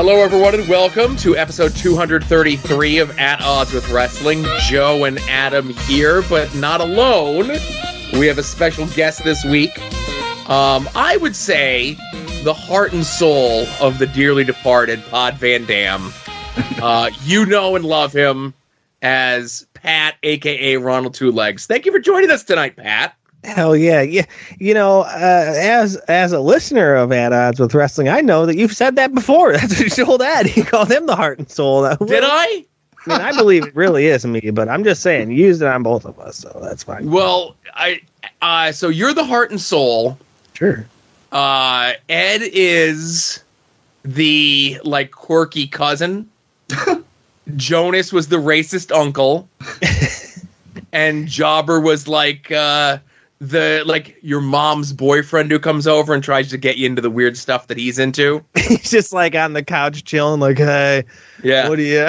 Hello, everyone, and welcome to episode 233 of At Odds with Wrestling. Joe and Adam here, but not alone. We have a special guest this week. I would say the heart and soul of the dearly departed Pod Van Dam. You know and love him as Pat, a.k.a. Ronald Two Legs. Thank you for joining us tonight, Pat. Hell yeah. Yeah. You know, as a listener of At Odds with Wrestling, I know that you've said that before. That's what you told Ed. You called him the heart and soul. Did I? I mean, I believe it really is me, but I'm just saying, you used it on both of us, so that's fine. Well, so you're the heart and soul. Sure. Ed is the, like, quirky cousin. Jonas was the racist uncle. And Jobber was like your mom's boyfriend who comes over and tries to get you into the weird stuff that he's into. He's just like on the couch chilling, like, hey, yeah, what do you?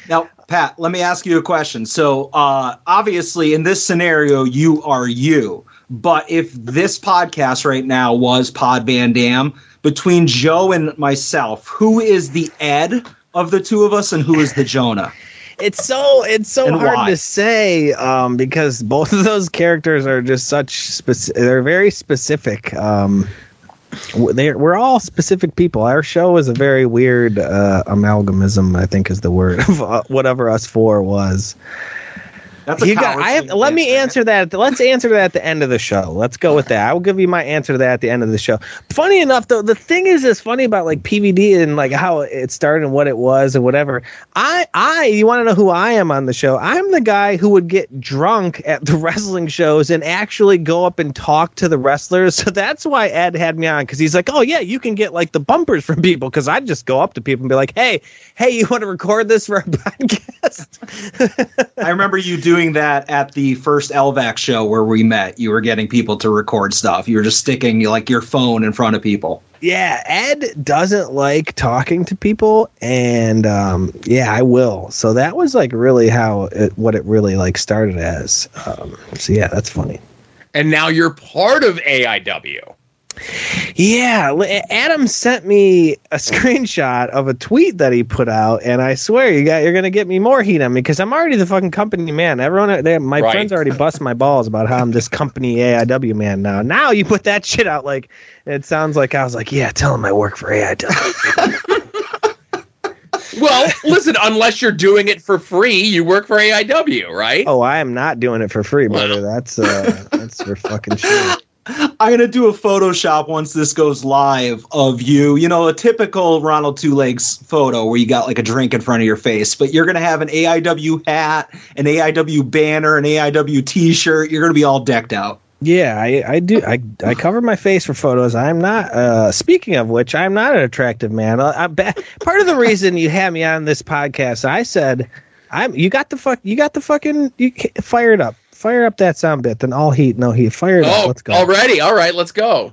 Now, Pat, let me ask you a question. So, obviously, in this scenario, you are you. But if this podcast right now was Pod Van Dam, between Joe and myself, who is the Ed of the two of us, and who is the Jonah? It's so hard why? to say because both of those characters are just they're very specific. We're all specific people. Our show is a very weird amalgamism, I think is the word, of whatever us four was. That's let me answer that. Let's answer that at the end of the show. Let's go with that. I will give you my answer to that at the end of the show. Funny enough, though, the thing is funny about like PVD and like how it started and what it was and whatever. You want to know who I am on the show? I'm the guy who would get drunk at the wrestling shows and actually go up and talk to the wrestlers. So that's why Ed had me on, because he's like, oh yeah, you can get like the bumpers from people. Because I'd just go up to people and be like, hey, you want to record this for a podcast? I remember you doing that at the first LVAC show where we met. You were getting people to record stuff. You were just sticking like your phone in front of people. Yeah, Ed doesn't like talking to people, and I will. So that was like really what it really like started as. So yeah, that's funny. And now you're part of AIW. Yeah, Adam sent me a screenshot of a tweet that he put out, and I swear you're gonna get me more heat on me because I'm already the fucking company man. My friends already bust my balls about how I'm this company AIW man now. Now you put that shit out, like it sounds like I was like, yeah, tell him I work for AIW. Well, listen, unless you're doing it for free, you work for AIW, right? Oh, I am not doing it for free, brother. That's for fucking sure. I'm going to do a Photoshop once this goes live of you. You know, a typical Ronald Two Legs photo where you got like a drink in front of your face, but you're going to have an AIW hat, an AIW banner, an AIW t-shirt. You're going to be all decked out. Yeah, I do. I cover my face for photos. I'm not. Speaking of which, I'm not an attractive man. Part of the reason you had me on this podcast, I said, you fire it up. Fire up that sound bit, then all heat, no heat. Fire it up. Let's go. Already? All right, let's go.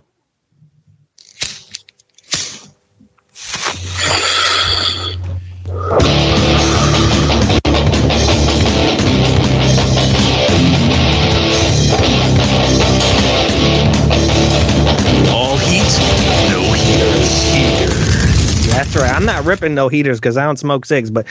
All heat, no heaters here. That's right. I'm not ripping no heaters because I don't smoke cigs, but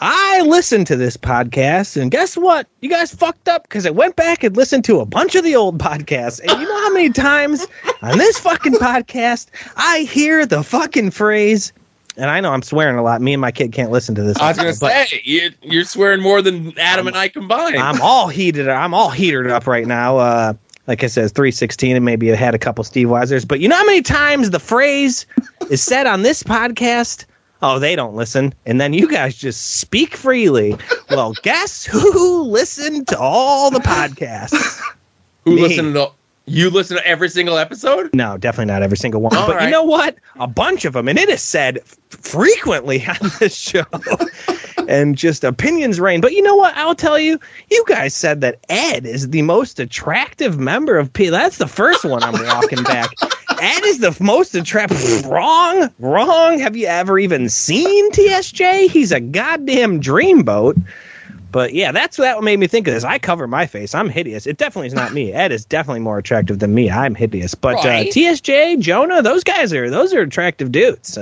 I listened to this podcast, and guess what? You guys fucked up because I went back and listened to a bunch of the old podcasts. And you know how many times on this fucking podcast I hear the fucking phrase, and I know I'm swearing a lot. Me and my kid can't listen to this. I was going to say, you're swearing more than Adam and I combined. I'm all heated up right now. Like I said, 316, and maybe I had a couple Steve Weisers. But you know how many times the phrase is said on this podcast? Oh, they don't listen. And then you guys just speak freely. Well, guess who listened to all the podcasts? You listen to every single episode? No, definitely not every single one. All but right. You know what? A bunch of them. And it is said frequently on this show. And just opinions reign. But you know what? I'll tell you. You guys said that Ed is the most attractive member of P. That's the first one I'm walking back. Ed is the most attractive. Wrong. Have you ever even seen TSJ? He's a goddamn dreamboat. But yeah, that's what made me think of this. I cover my face. I'm hideous. It definitely is not me. Ed is definitely more attractive than me. I'm hideous. But Right. TSJ, Jonah, those are attractive dudes.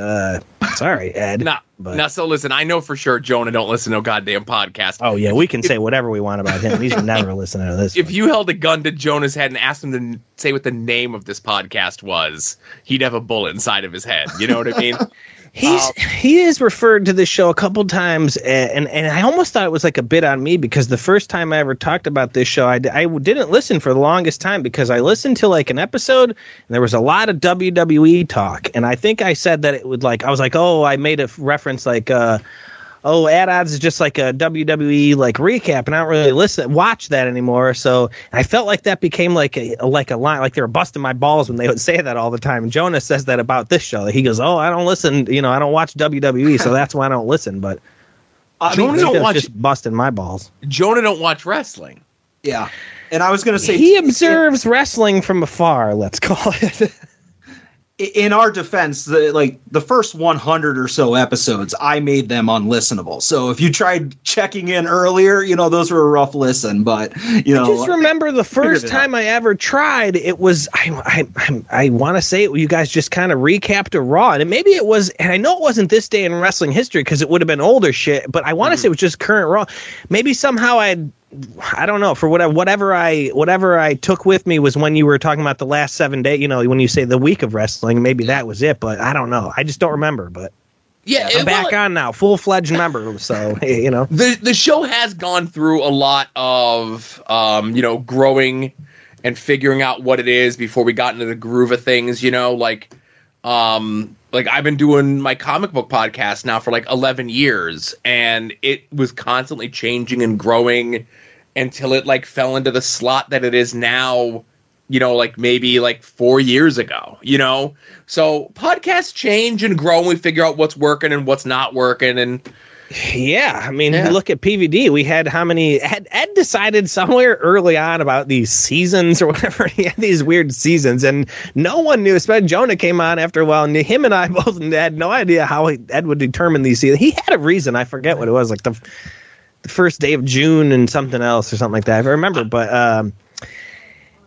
Sorry, Ed. Now, so listen, I know for sure Jonah don't listen to no goddamn podcast. Oh, yeah, we can say whatever we want about him. He's never listening to this. If you held a gun to Jonah's head and asked him to say what the name of this podcast was, he'd have a bullet inside of his head. You know what I mean? He is referred to this show a couple times, and I almost thought it was like a bit on me because the first time I ever talked about this show, I didn't listen for the longest time because I listened to like an episode and there was a lot of WWE talk, and I think I said that it would like I was like, oh, I made a reference like At Odds is just like a WWE like recap, and I don't really watch that anymore. So I felt like that became like a line, like they were busting my balls when they would say that all the time. And Jonah says that about this show. He goes, "Oh, I don't listen, I don't watch WWE, so that's why I don't listen." But Jonah don't watch just busting my balls. Jonah don't watch wrestling. Yeah, and I was going to say he observes wrestling from afar. Let's call it. In our defense, the first 100 or so episodes, I made them unlistenable. So if you tried checking in earlier, those were a rough listen. But I just remember the first time I ever tried, it was I want to say it. You guys just kind of recapped a Raw, and maybe it was, and I know it wasn't this day in wrestling history because it would have been older shit. But I want to say it was just current Raw. Maybe somehow I don't know, for whatever I took with me was when you were talking about the last 7 days, when you say the week of wrestling, maybe that was it, but I don't know. I just don't remember, but yeah, I'm back on now, full-fledged member, so, The show has gone through a lot of, growing and figuring out what it is before we got into the groove of things, like I've been doing my comic book podcast now for like 11 years, and it was constantly changing and growing until it like fell into the slot that it is now, like maybe like 4 years ago, So podcasts change and grow, and we figure out what's working and what's not working. And yeah, I mean, you look at PVD, we had how many? Ed decided somewhere early on about these seasons or whatever. He had these weird seasons, and no one knew. Especially Jonah came on after a while, and him and I both had no idea how Ed would determine these seasons. He had a reason. I forget what it was, like the first day of June and something else or something like that. I remember, but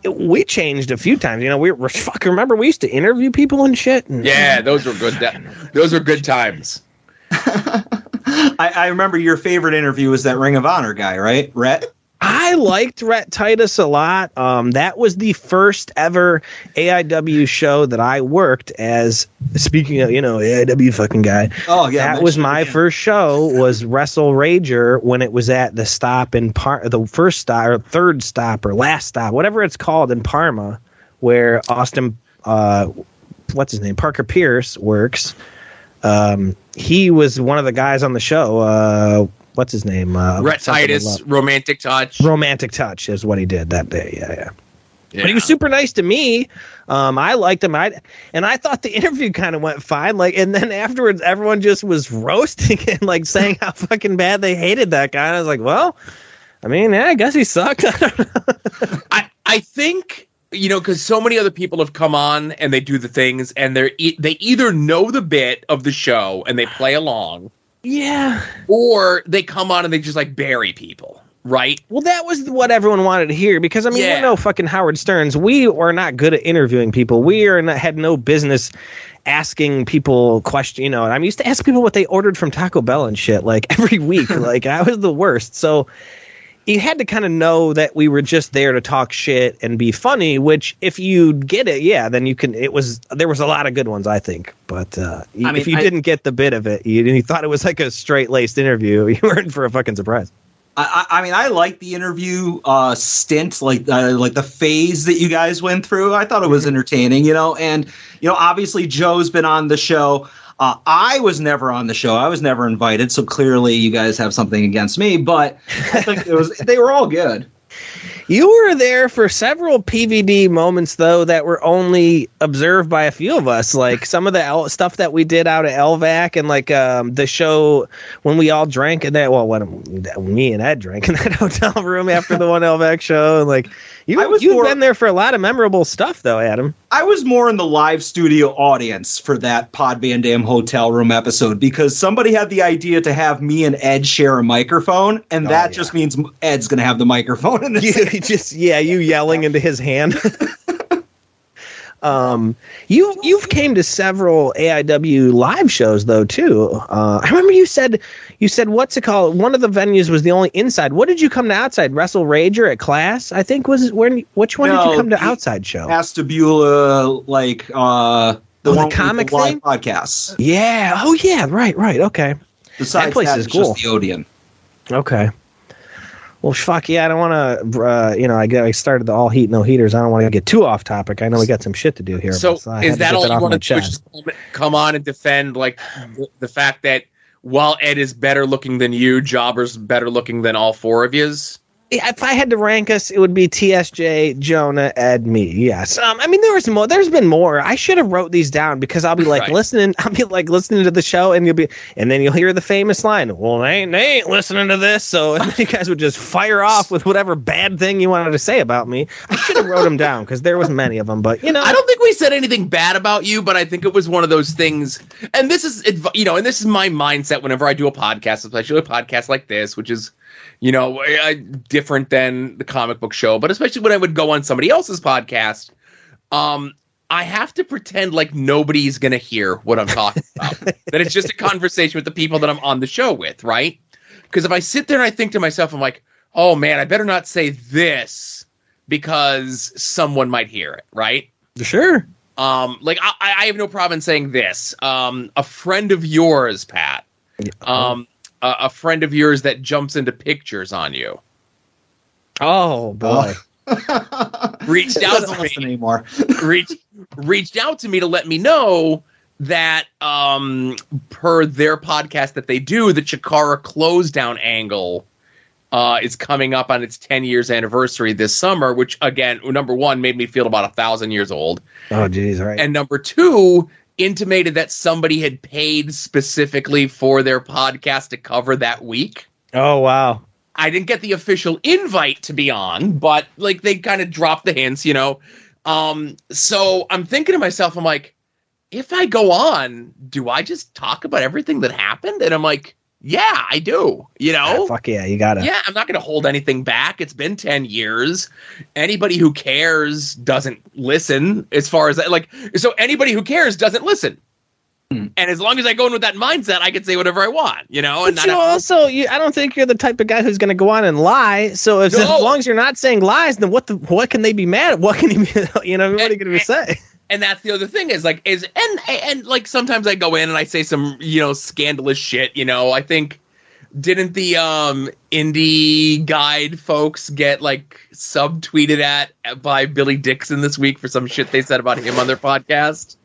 we changed a few times. Remember we used to interview people and shit. And, yeah, those were good. Those were good times. I remember your favorite interview was that Ring of Honor guy, right? Rhett? I liked Rhett Titus a lot. That was the first ever AIW show that I worked as, speaking of, AIW fucking guy. Oh, yeah. That was my first show, was Wrestle Rager, when it was at the stop in the first stop or third stop or last stop, whatever it's called in Parma, where Austin, what's his name? Parker Pierce works. He was one of the guys on the show. What's his name? Rhett Titus, Romantic Touch. Romantic Touch is what he did that day. Yeah. But he was super nice to me. I liked him. And I thought the interview kind of went fine. And then afterwards, everyone just was roasting and saying how fucking bad they hated that guy. And I was like, well, I mean, I guess he sucked. I think, because so many other people have come on and they do the things, and they either know the bit of the show and they play along. Yeah. Or they come on and they just bury people, right? Well, that was what everyone wanted to hear because, we're no fucking Howard Sterns. We are not good at interviewing people. We had no business asking people questions. I used to ask people what they ordered from Taco Bell and shit every week. I was the worst. So you had to kind of know that we were just there to talk shit and be funny, which if you get it, then you can. There was a lot of good ones, I think. But if you didn't get the bit of it, you thought it was like a straight laced interview, you were in for a fucking surprise. I like the interview stint, like the phase that you guys went through. I thought it was entertaining, and obviously Joe's been on the show. I was never on the show. I was never invited. So clearly you guys have something against me, but I think they were all good. You were there for several PVD moments, though, that were only observed by a few of us. Like some of the stuff that we did out at LVAC and the show when we all drank in that. Well, when me and Ed drank in that hotel room after the one LVAC show. And you've been there for a lot of memorable stuff, though, Adam. I was more in the live studio audience for that Pod Van Dam hotel room episode because somebody had the idea to have me and Ed share a microphone, and that just means Ed's going to have the microphone in his hand. You yelling into his hand. You've came to several AIW live shows though too. I remember you said what's it called? One of the venues was the only inside. What did you come to outside? Wrestle Rager at Class, I think which one did you come to outside show? Astabula, like the comic live thing podcasts. Yeah. Oh yeah. Right. Okay. Besides that place is cool. Just the Odeon. Okay. Well, fuck yeah, I don't want to, I started the all heat, no heaters. I don't want to get too off topic. I know we got some shit to do here. So is that all you want to do? Just come on and defend like the fact that while Ed is better looking than you, Jobber's better looking than all four of yous? If I had to rank us, it would be TSJ, Jonah, Ed, me. Yes. I mean, there was more. There's been more. I should have wrote these down because I'll be like listening. I'll be like listening to the show, and then you'll hear the famous line. Well, they ain't listening to this. So and then you guys would just fire off with whatever bad thing you wanted to say about me. I should have wrote them down because there was many of them. But I don't think we said anything bad about you, but I think it was one of those things. And this is and this is my mindset whenever I do a podcast, especially a podcast like this, which is. Different than the comic book show, but especially when I would go on somebody else's podcast, I have to pretend like nobody's going to hear what I'm talking about. That it's just a conversation with the people that I'm on the show with, right? Because if I sit there and I think to myself, I'm like, oh man, I better not say this because someone might hear it, right? Sure. I have no problem saying this. A friend of yours, Pat, a friend of yours that jumps into pictures on you. Oh boy! Reached out to me anymore. reached out to me to let me know that per their podcast that they do, the Chikara close down angle is coming up on its 10 years anniversary this summer, which again, number one, made me feel about 1,000 years old. Oh geez, right. And number two, intimated that somebody had paid specifically for their podcast to cover that week. Oh, wow. I didn't get the official invite to be on, but like they kind of dropped the hints, So I'm thinking to myself, I'm like, if I go on, do I just talk about everything that happened? And I'm like, yeah, I do, Fuck yeah, you gotta. Yeah, I'm not going to hold anything back. It's been 10 years. Anybody who cares doesn't listen as far as so anybody who cares doesn't listen. And as long as I go in with that mindset, I can say whatever I want, But I don't think you're the type of guy who's going to go on and lie. So as long as you're not saying lies, then what can they be mad at? What can you be, what are you going to say? And that's the other thing is like sometimes I go in and I say some, scandalous shit, I think didn't the indie guide folks get like subtweeted at by Billy Dixon this week for some shit they said about him on their podcast?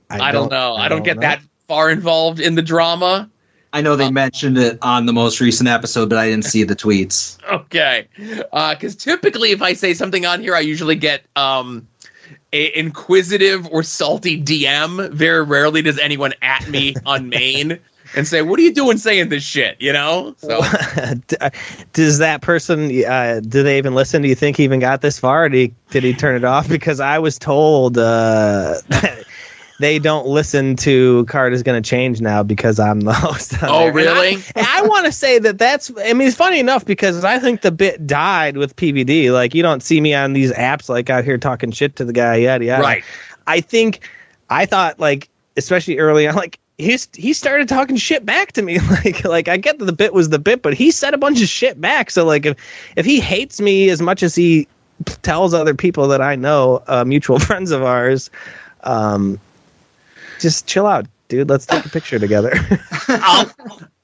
I don't know. I don't get that far involved in the drama. I know they mentioned it on the most recent episode, but I didn't see the tweets. Okay. Because typically if I say something on here, I usually get a inquisitive or salty DM. Very rarely does anyone at me on main and say, what are you doing saying this shit, So does that person, do they even listen? Do you think he even got this far? Or did he turn it off? Because I was told they don't listen to Card is going to change now because I'm the host. Oh, really? I want to say it's funny enough because I think the bit died with PVD. Like, you don't see me on these apps like out here talking shit to the guy, yada, yada. Right. I thought, like, especially early on, like, he started talking shit back to me. Like I get that the bit was the bit, but he said a bunch of shit back. So, like, if he hates me as much as he tells other people that I know, mutual friends of ours, just chill out, dude. Let's take a picture together.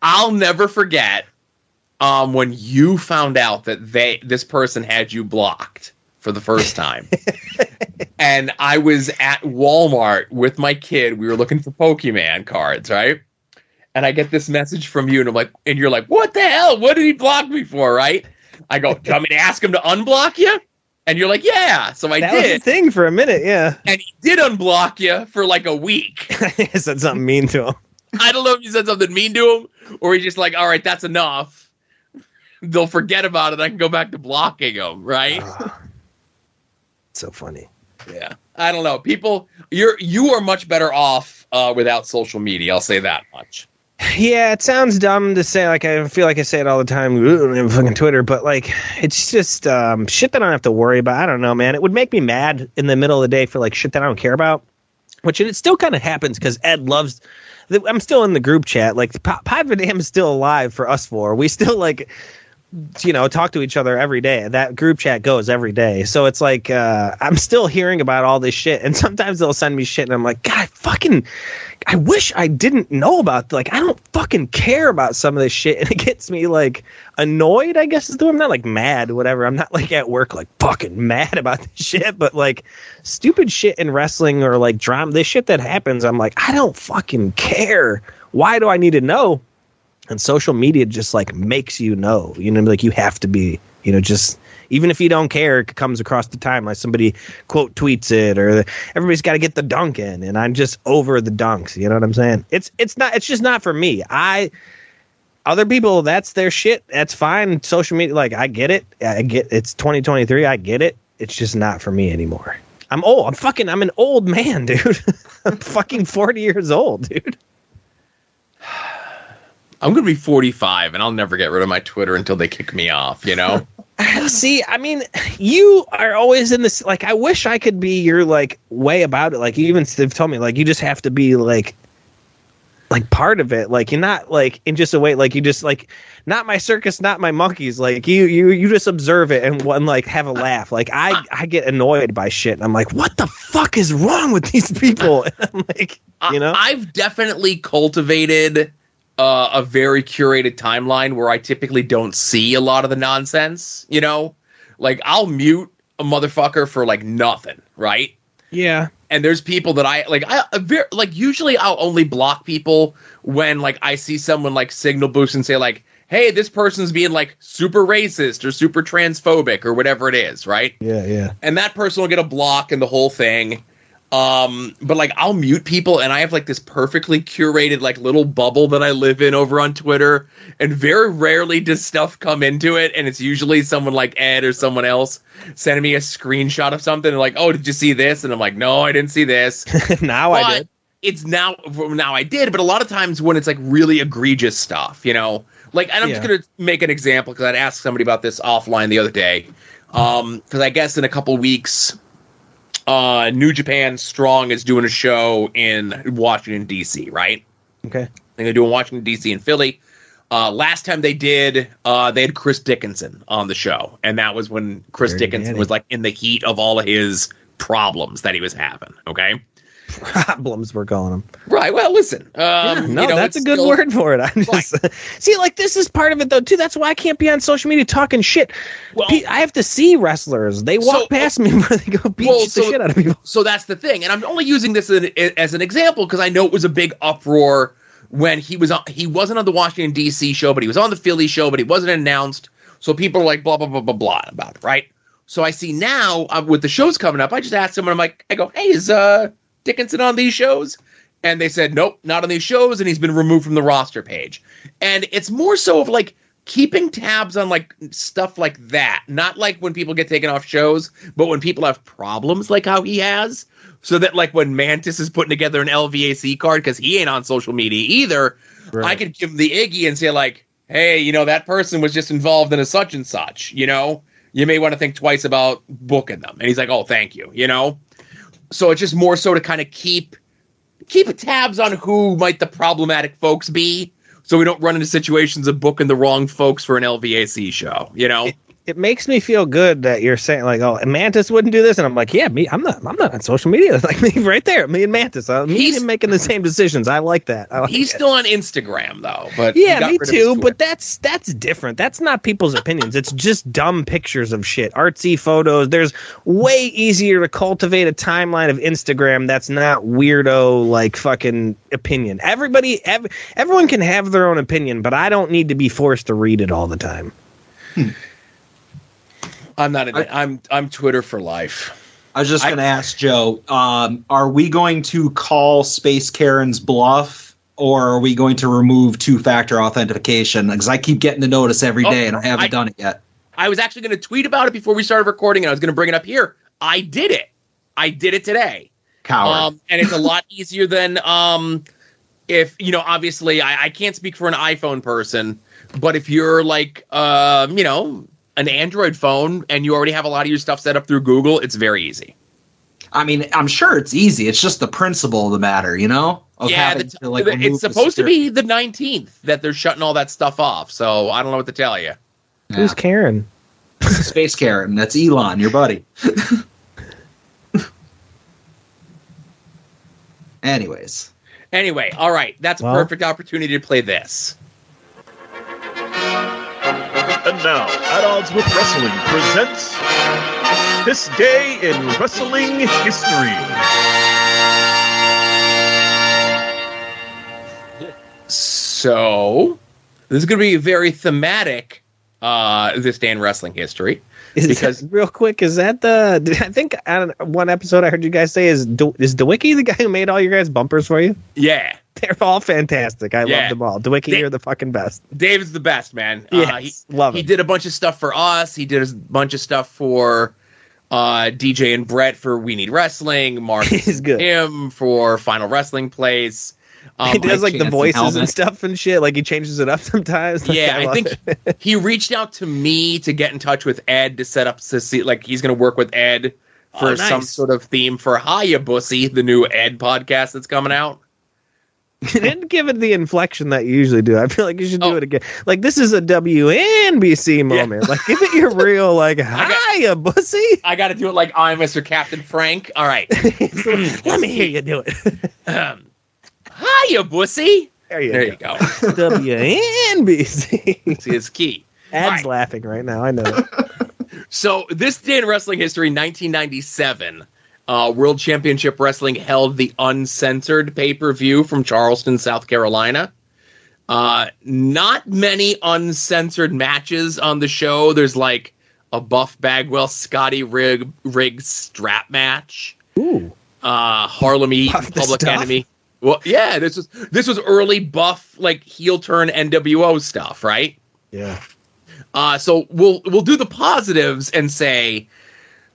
I'll never forget when you found out that this person had you blocked for the first time. And I was at Walmart with my kid. We were looking for Pokemon cards, right? And I get this message from you, and you're like, what the hell? What did he block me for, right? I go, do you want me to ask him to unblock you? And you're like, yeah. So I did. That was the thing for a minute, yeah. And he did unblock you for like a week. I said something mean to him. I don't know if you said something mean to him, or he's just like, all right, that's enough. They'll forget about it. I can go back to blocking him, right? So funny. Yeah, I don't know. People, you are much better off without social media. I'll say that much. Yeah, it sounds dumb to say. Like, I feel like I say it all the time on fucking Twitter, but like, it's just shit that I don't have to worry about. I don't know, man. It would make me mad in the middle of the day for like shit that I don't care about, which it still kind of happens because Ed loves. I'm still in the group chat. Like, Pod Van Dam is still alive for us four. We still like, talk to each other every day. That group chat goes every day. So it's like, I'm still hearing about all this shit. And sometimes they'll send me shit and I'm like, God, I wish I didn't know about, like, I don't fucking care about some of this shit. And it gets me like annoyed, I guess is the word. I'm not like mad, whatever. I'm not like at work, like fucking mad about this shit, but like stupid shit in wrestling or like drama, this shit that happens. I'm like, I don't fucking care. Why do I need to know? And social media just like makes you know, like you have to be, just even if you don't care, it comes across the timeline. Somebody quote tweets it, or everybody's got to get the dunk in, and I'm just over the dunks. You know what I'm saying? It's just not for me. Other people, that's their shit. That's fine. Social media, like I get it. It's 2023. I get it. It's just not for me anymore. I'm old. I'm an old man, dude. I'm fucking 40 years old, dude. I'm going to be 45, and I'll never get rid of my Twitter until they kick me off, See, I mean, you are always in this, like, I wish I could be your, like, way about it. Like, even Steve told me, like, you just have to be, like part of it. Like, you're not, like, in just a way, like, you just, like, not my circus, not my monkeys. Like, you just observe it and like, have a laugh. Like, I get annoyed by shit, and I'm like, what the fuck is wrong with these people? And I'm like, I've definitely cultivated a very curated timeline where I typically don't see a lot of the nonsense, like I'll mute a motherfucker for like nothing. Right. Yeah. And there's people that usually I'll only block people when like I see someone like signal boost and say like, hey, this person's being like super racist or super transphobic or whatever it is. Right. Yeah. Yeah. And that person will get a block and the whole thing. But like I'll mute people, and I have like this perfectly curated like little bubble that I live in over on Twitter, and very rarely does stuff come into it, and it's usually someone like Ed or someone else sending me a screenshot of something and like, oh, did you see this? And I'm like, no, I didn't see this. I did. It's now I did, but a lot of times when it's like really egregious stuff, like, and I'm just gonna make an example because I'd asked somebody about this offline the other day, because I guess in a couple weeks, New Japan Strong is doing a show in Washington, D.C., right? Okay. They're doing Washington, D.C. and Philly. Last time they did, they had Chris Dickinson on the show. And that was when Chris Dickinson was like in the heat of all of his problems that he was having. Okay. Problems, we're calling them. Right. Well, listen. That's a good word for it. I'm just see, like, this is part of it though too. That's why I can't be on social media talking shit. Well, I have to see wrestlers. They walk past me where they go beat the shit out of people. So that's the thing, and I'm only using this as an example because I know it was a big uproar when he wasn't on the Washington D.C. show, but he was on the Philly show, but he wasn't announced. So people are like blah blah blah blah blah about it, right? So I see now with the shows coming up, I just asked someone, I go, hey, is Dickinson on these shows? And they said, nope, not on these shows, and he's been removed from the roster page. And it's more so of like keeping tabs on like stuff like that, not like when people get taken off shows, but when people have problems like how he has, so that like when Mantis is putting together an LVAC card because he ain't on social media either, right, I could give him the Iggy and say like, hey, that person was just involved in a such and such, you may want to think twice about booking them. And he's like, oh, thank you, So it's just more so to kind of keep tabs on who might the problematic folks be, so we don't run into situations of booking the wrong folks for an LVAC show, It makes me feel good that you're saying like, oh, Mantis wouldn't do this, and I'm like, yeah, I'm not on social media. Like me right there, me and Mantis, me and him making the same decisions. I like that. He's still on Instagram though, but yeah, me too. But that's different. That's not people's opinions. It's just dumb pictures of shit, artsy photos. There's way easier to cultivate a timeline of Instagram that's not weirdo like fucking opinion. Everyone can have their own opinion, but I don't need to be forced to read it all the time. I'm not. I'm Twitter for life. I was just going to ask Joe, are we going to call Space Karen's bluff, or are we going to remove two-factor authentication? Because I keep getting the notice every day, and I haven't done it yet. I was actually going to tweet about it before we started recording, and I was going to bring it up here. I did it. I did it today. Coward. And it's a lot easier than if, obviously I can't speak for an iPhone person, but if you're like, an Android phone and you already have a lot of your stuff set up through Google, it's very easy. I mean, I'm sure it's easy. It's just the principle of the matter, Of it's supposed to be the 19th that they're shutting all that stuff off. So I don't know what to tell you. Yeah. Who's Karen? Space Karen. That's Elon, your buddy. Anyway, all right. That's a perfect opportunity to play this. And now, At Odds with Wrestling presents This Day in Wrestling History. So, this is going to be very thematic, This Day in Wrestling History. Real quick, is that I think on one episode I heard you guys say, is DeWicki the guy who made all your guys' bumpers for you? Yeah. They're all fantastic. I love them all. DeWicki, you're the fucking best. Dave's the best, man. Love it. He did a bunch of stuff for us. He did a bunch of stuff for DJ and Brett for We Need Wrestling. Mark He's good. Him for Final Wrestling Place. He does like the voices and stuff and shit. Like he changes it up sometimes. Yeah, I think he reached out to me to get in touch with Ed to set up to see, like, he's going to work with Ed for some sort of theme for Hiya Bussy, the new Ed podcast that's coming out. You didn't give it the inflection that you usually do. I feel like you should do it again. Like, this is a WNBC moment. Yeah. Like, give it your real, like, hiya, bussy. I got to do it like I'm Mr. Captain Frank. All right. Let me hear you do it. Hiya, bussy. There you go. WNBC. See, it's key. Ed's laughing right now. I know that. So, This Day in Wrestling History, 1997. World Championship Wrestling held the uncensored pay-per-view from Charleston, South Carolina. Not many uncensored matches on the show. There's like a Buff Bagwell, Scotty Riggs strap match. Ooh. Harlem Heat, Public Enemy. Well, yeah, this was early Buff, like, heel turn NWO stuff, right? Yeah. So we'll do the positives and say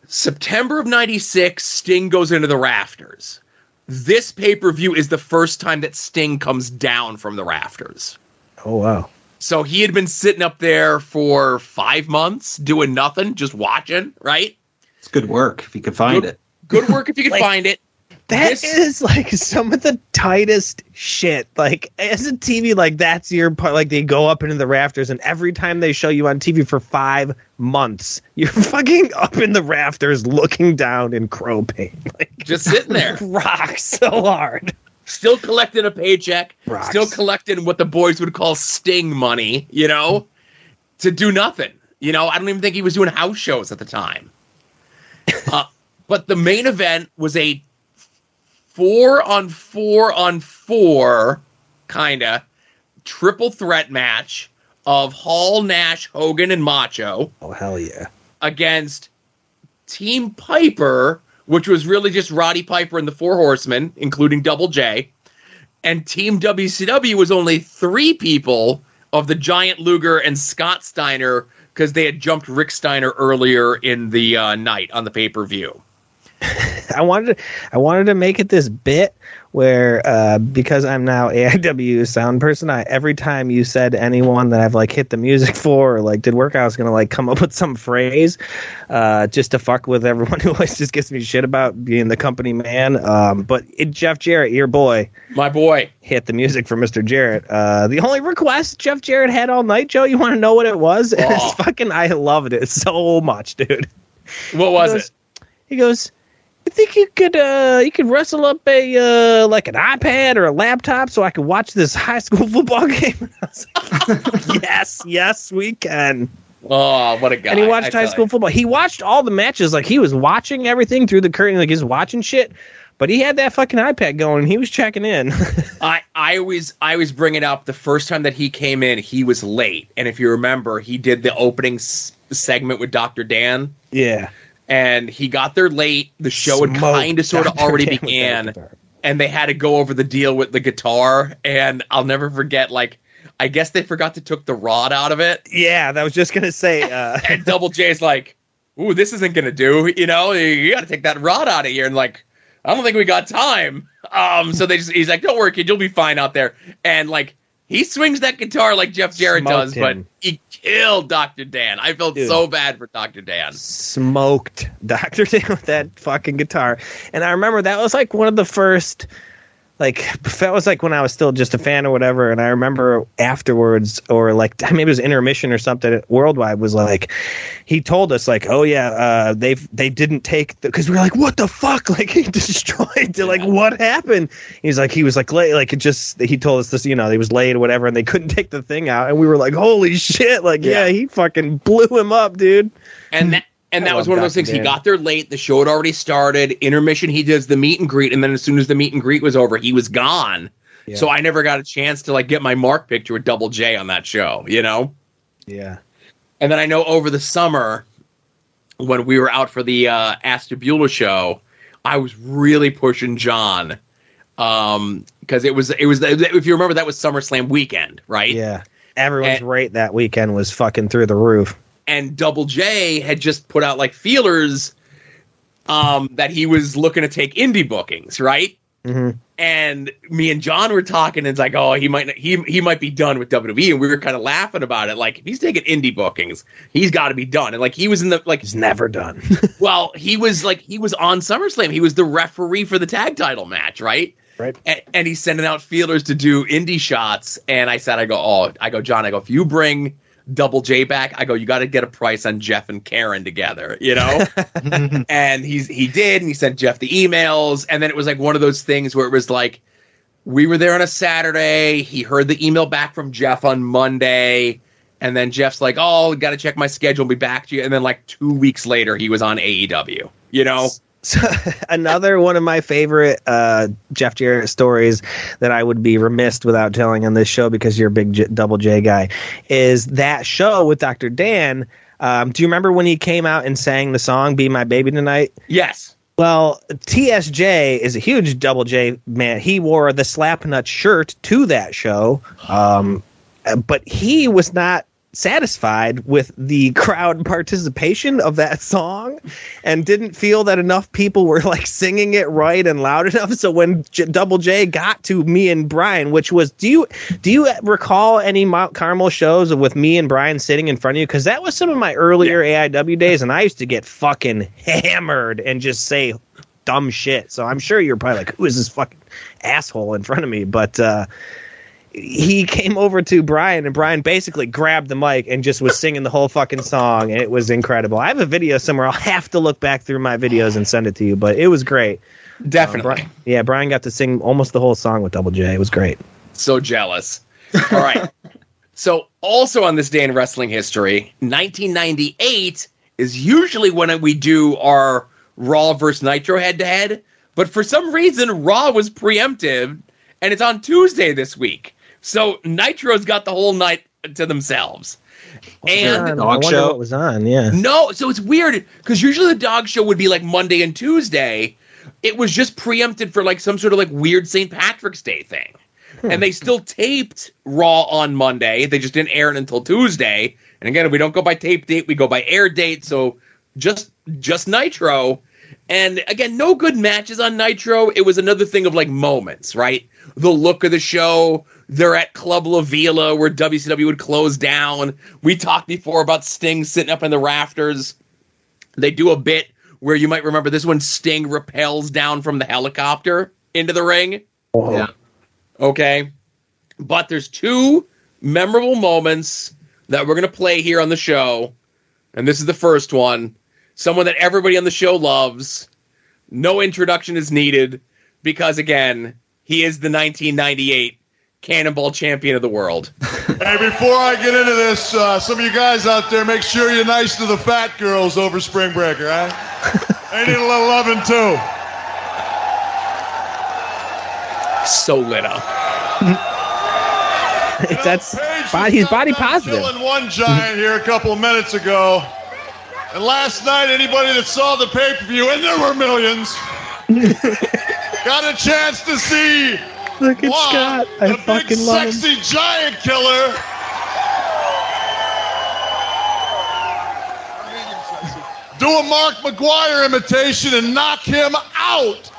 September of 96, Sting goes into the rafters. This pay-per-view is the first time that Sting comes down from the rafters. Oh, wow. So he had been sitting up there for 5 months doing nothing, just watching, right? It's good work if you could find it. Good work if you can find it. That is like some of the tightest shit. Like, as a TV, like, that's your part. Like, they go up into the rafters, and every time they show you on TV for 5 months, you're fucking up in the rafters looking down in crow paint. Like, just sitting there. Rocks so hard. Still collecting a paycheck. Rocks. Still collecting what the boys would call Sting money, to do nothing. I don't even think he was doing house shows at the time. But the main event was a 4-on-4-on-4 kinda triple threat match of Hall, Nash, Hogan, and Macho. Oh, hell yeah. Against Team Piper, which was really just Roddy Piper and the Four Horsemen, including Double J. And Team WCW was only 3 people of the Giant Luger and Scott Steiner, because they had jumped Rick Steiner earlier in the night on the pay-per-view. I wanted to make it this bit where because I'm now AIW sound person, every time you said anyone that I've like hit the music for or like did work, I was gonna like come up with some phrase just to fuck with everyone who always just gives me shit about being the company man. But Jeff Jarrett, your boy, my boy, hit the music for Mr. Jarrett. The only request Jeff Jarrett had all night, Joe, you want to know what it was? Oh. It's fucking, I loved it so much, dude. What was it? He goes, I think you could wrestle up a like an iPad or a laptop so I could watch this high school football game. And I was like, yes, we can. Oh, what a guy! And he watched high school football. He watched all the matches, like he was watching everything through the curtain, like he was watching shit. But he had that fucking iPad going, and he was checking in. I always bring it up. The first time that he came in, he was late, and if you remember, he did the opening segment with Dr. Dan. Yeah. And he got there late. The show had kind of sort of already began, and they had to go over the deal with the guitar. And I'll never forget, like, I guess they forgot to took the rod out of it. Yeah, that was just gonna say. And Double J's like, ooh, this isn't going to do. You know, you got to take that rod out of here. And like, I don't think we got time. So he's like, don't worry, kid, you'll be fine out there. And like, he swings that guitar like Jeff Jarrett does, but he killed Dr. Dan. I felt so bad for Dr. Dan. Smoked Dr. Dan with that fucking guitar. And I remember that was like one of the first, like, that was like when I was still just a fan or whatever. And I remember afterwards, or like maybe it was intermission or something, Worldwide was like, he told us like, oh yeah, they didn't take because we were like, what the fuck? Like, he destroyed it. Like, what happened? He was like late, like, it just, he told us this, you know, he was late or whatever, and they couldn't take the thing out. And we were like, holy shit. Like, yeah, he fucking blew him up, dude. And that was one of those things. He got there late. The show had already started. Intermission, he does the meet and greet. And then as soon as the meet and greet was over, he was gone. Yeah. So I never got a chance to like get my mark picture with Double J on that show, you know? Yeah. And then I know over the summer when we were out for the Astor Bueller show, I was really pushing John. Because it was if you remember, that was SummerSlam weekend, right? Yeah. Everyone's rate that weekend was fucking through the roof. And Double J had just put out like feelers that he was looking to take indie bookings, right? Mm-hmm. And me and John were talking, and it's like, oh, he might be done with WWE, and we were kind of laughing about it. Like, if he's taking indie bookings, he's got to be done. And like, he was in the like, he's never done. Well, he was on SummerSlam. He was the referee for the tag title match, right? Right. And he's sending out feelers to do indie shots. And I said, John, if you bring Double J back, I go, you got to get a price on Jeff and Karen together, you know? And he did, and he sent Jeff the emails, and then it was like one of those things where it was like, we were there on a Saturday, he heard the email back from Jeff on Monday, and then Jeff's like, oh, got to check my schedule, be back to you, and then like 2 weeks later, he was on AEW, you know? So, another one of my favorite Jeff Jarrett stories that I would be remiss without telling on this show, because you're a big Double J guy, is that show with Dr. Dan. Do you remember when he came out and sang the song "Be My Baby Tonight"? Yes. Well, TSJ is a huge Double J man. He wore the Slapnut shirt to that show, but he was not satisfied with the crowd participation of that song and didn't feel that enough people were like singing it right and loud enough. So when Double J got to me and Brian, which was, do you recall any Mount Carmel shows with me and Brian sitting in front of you? Because that was some of my earlier AIW days, and I used to get fucking hammered and just say dumb shit. So I'm sure you're probably like, who is this fucking asshole in front of me? But he came over to Brian, and Brian basically grabbed the mic and just was singing the whole fucking song, and it was incredible. I have a video somewhere. I'll have to look back through my videos and send it to you, but it was great. Definitely. Brian got to sing almost the whole song with Double J. It was great. So jealous. All right. So also on this day in wrestling history, 1998 is usually when we do our Raw versus Nitro head-to-head, but for some reason, Raw was preemptive, and it's on Tuesday this week. So Nitro's got the whole night to themselves. And Dog Show was on, yeah. No, so it's weird because usually the Dog Show would be like Monday and Tuesday. It was just preempted for like some sort of like weird St. Patrick's Day thing. And they still taped Raw on Monday. They just didn't air it until Tuesday. And again, we don't go by tape date, we go by air date. So just Nitro. And again, no good matches on Nitro. It was another thing of like moments, right? The look of the show. They're at Club La Vila where WCW would close down. We talked before about Sting sitting up in the rafters. They do a bit where you might remember this when Sting rappels down from the helicopter into the ring. Oh. Yeah. Okay. But there's two memorable moments that we're going to play here on the show. And this is the first one. Someone that everybody on the show loves. No introduction is needed because, again, he is the 1998 Cannonball Champion of the world. Hey, before I get into this, some of you guys out there, make sure you're nice to the fat girls over spring break, all right? They need a little loving, too. So lit up. He's body positive. Killing one giant here a couple of minutes ago. And last night, anybody that saw the pay-per-view, and there were millions, got a chance to see Look at Scott. I fucking love him. Sexy giant killer. Do do a Mark McGuire imitation and knock him out.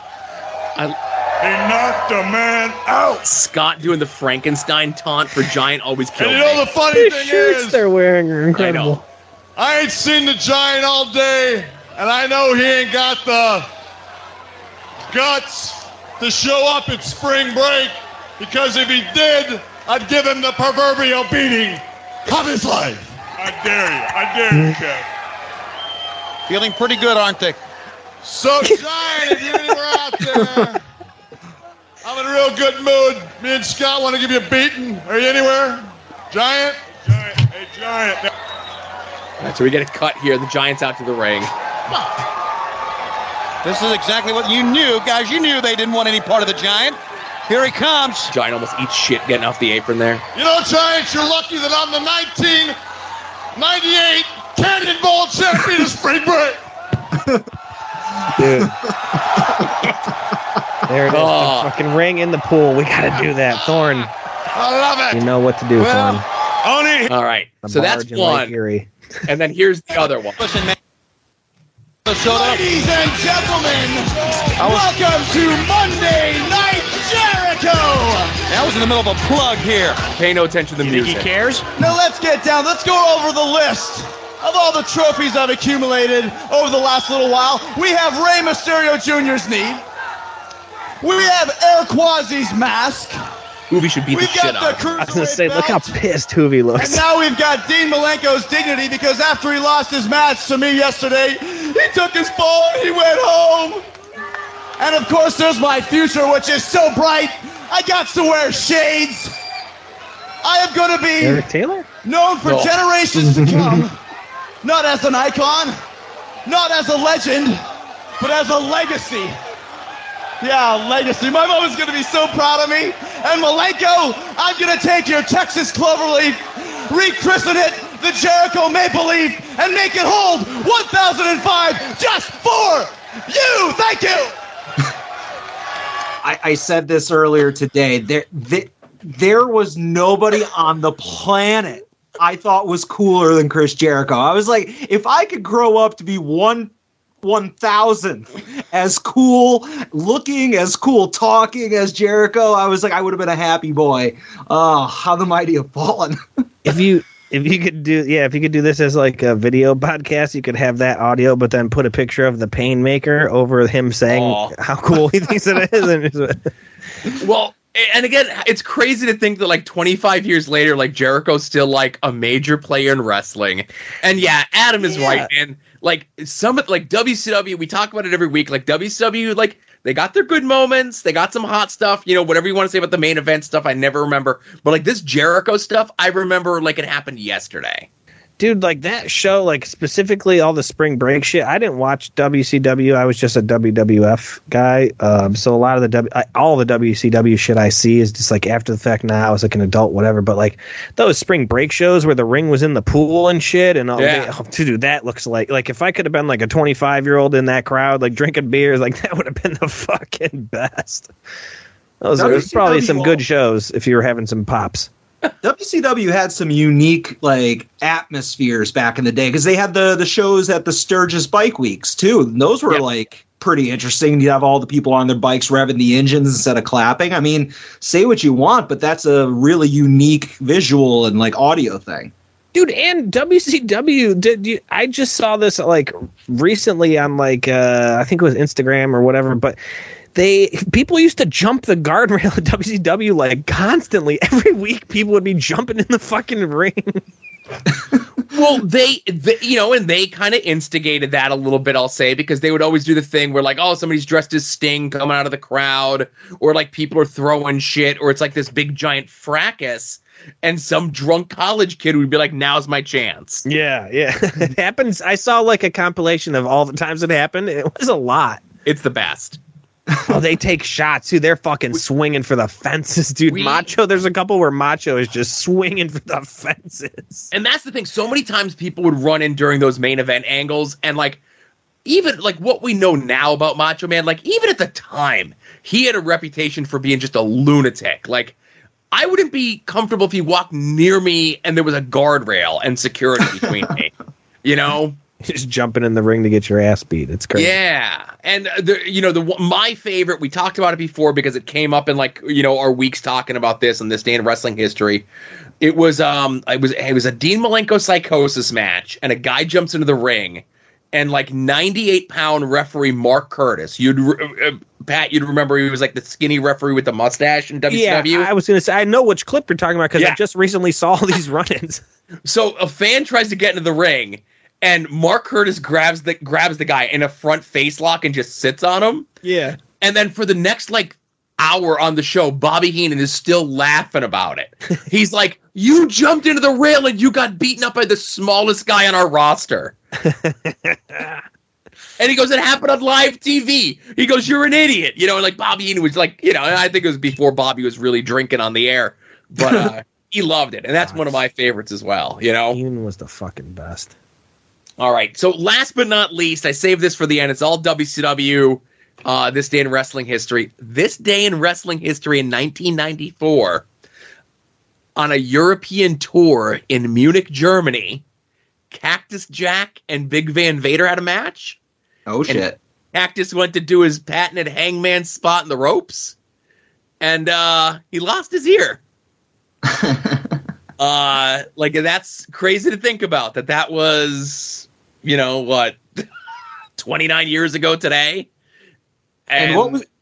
He knocked a man out. Scott doing the Frankenstein taunt for Giant always killed And me. you know the funny thing Shirts is, they're wearing are incredible. I know. I ain't seen the Giant all day, and I know he ain't got the guts to show up at spring break, because if he did, I'd give him the proverbial beating of his life. I dare you, Kev. Feeling pretty good, aren't they? So, Giant, if you're anywhere out there, I'm in a real good mood. Me and Scott want to give you a beating. Are you anywhere? Giant? Hey, Giant. All right, so we get a cut here. The Giant's out to the ring. This is exactly what you knew. Guys, you knew they didn't want any part of the Giant. Here he comes. Giant almost eats shit getting off the apron there. You know, Giant, you're lucky that I'm the 1998 Cannonball champion of spring break. Dude. There it is. The fucking ring in the pool. We got to do that. Thorn. I love it. You know what to do, Thorn. All right, The so that's barge in Lake one. Erie. And then here's the other one. Listen, man. Ladies and gentlemen, welcome to Monday Night Jericho. That was in the middle of a plug here. Pay no attention to the music. cares? Now let's get down. Let's go over the list of all the trophies I've accumulated over the last little while. We have Rey Mysterio Jr.'s knee. We have Air Quasi's mask. Hoovy should beat the We've shit got out the of him. I was going to Cruiserweight say, look how belt. pissed Hoovy And looks. now we've got Dean Malenko's dignity, because after he lost his match to me yesterday, he took his ball and he went home. And of course, there's my future, which is so bright, I got to wear shades. I am going to be Eric Taylor? known for No. generations to come, not as an icon, not as a legend, but as a legacy. Yeah, legacy. My mom is going to be so proud of me. And Malenko, I'm going to take your Texas Cloverleaf, rechristen it the Jericho Maple Leaf, and make it hold 1005 just for you. Thank you. I said this earlier today. There was nobody on the planet I thought was cooler than Chris Jericho. I was like, if I could grow up to be 1,000th as cool looking, as cool talking as Jericho, I was like, I would have been a happy boy. Oh, how the mighty have fallen. If you could do this as like a video podcast, you could have that audio, but then put a picture of the Painmaker over him saying how cool he thinks it is. Well, and again, it's crazy to think that like 25 years later, like Jericho's still like a major player in wrestling. And yeah, Adam is right, man. Like like WCW, we talk about it every week. Like WCW, like they got their good moments, they got some hot stuff, you know, whatever you want to say about the main event stuff, I never remember. But like this Jericho stuff, I remember like it happened yesterday. Dude, like that show, like specifically all the spring break shit. I didn't watch WCW. I was just a WWF guy. So a lot of all the WCW shit I see is just like after the fact now as like an adult, whatever. But like those spring break shows where the ring was in the pool and shit and all dude, that looks like if I could have been like a 25-year-old in that crowd, like drinking beers, like that would have been the fucking best. Those are probably some good shows if you were having some pops. WCW had some unique like atmospheres back in the day because they had the shows at the Sturgis Bike Weeks too. And those were like pretty interesting. You have all the people on their bikes revving the engines instead of clapping. I mean, say what you want, but that's a really unique visual and like audio thing. Dude, and WCW, I just saw this like recently on like I think it was Instagram or whatever, but people used to jump the guardrail at WCW like constantly. Every week people would be jumping in the fucking ring. Well, they you know, and they kind of instigated that a little bit, I'll say, because they would always do the thing where like, oh, somebody's dressed as Sting coming out of the crowd, or like people are throwing shit, or it's like this big giant fracas, and some drunk college kid would be like, now's my chance. Yeah. It happens. I saw like a compilation of all the times it happened. It was a lot. It's the best. Oh, they take shots, dude. They're fucking swinging for the fences, dude. Macho, there's a couple where Macho is just swinging for the fences. And that's the thing. So many times people would run in during those main event angles, and like, even like what we know now about Macho Man, like even at the time, he had a reputation for being just a lunatic. Like, I wouldn't be comfortable if he walked near me and there was a guardrail and security between me, you know? Just jumping in the ring to get your ass beat. It's crazy. Yeah. And my favorite, we talked about it before because it came up in like, our weeks talking about this on this day in wrestling history. It was a Dean Malenko Psychosis match, and a guy jumps into the ring, and like 98-pound referee Mark Curtis, Pat, you'd remember he was like the skinny referee with the mustache in WCW. Yeah, I was going to say, I know which clip you're talking about because I just recently saw these run-ins. So a fan tries to get into the ring, and Mark Curtis grabs the guy in a front face lock and just sits on him. Yeah. And then for the next like hour on the show, Bobby Heenan is still laughing about it. He's like, you jumped into the rail and you got beaten up by the smallest guy on our roster. And he goes, it happened on live TV. He goes, you're an idiot. And like Bobby Heenan was like, and I think it was before Bobby was really drinking on the air. But he loved it. And that's one of my favorites as well. Heenan was the fucking best. All right. So last but not least, I saved this for the end. It's all WCW. This day in wrestling history. This day in wrestling history in 1994, on a European tour in Munich, Germany, Cactus Jack and Big Van Vader had a match. Oh, shit. Cactus went to do his patented hangman spot in the ropes, and he lost his ear. Like, that's crazy to think about. That was, 29 years ago today. And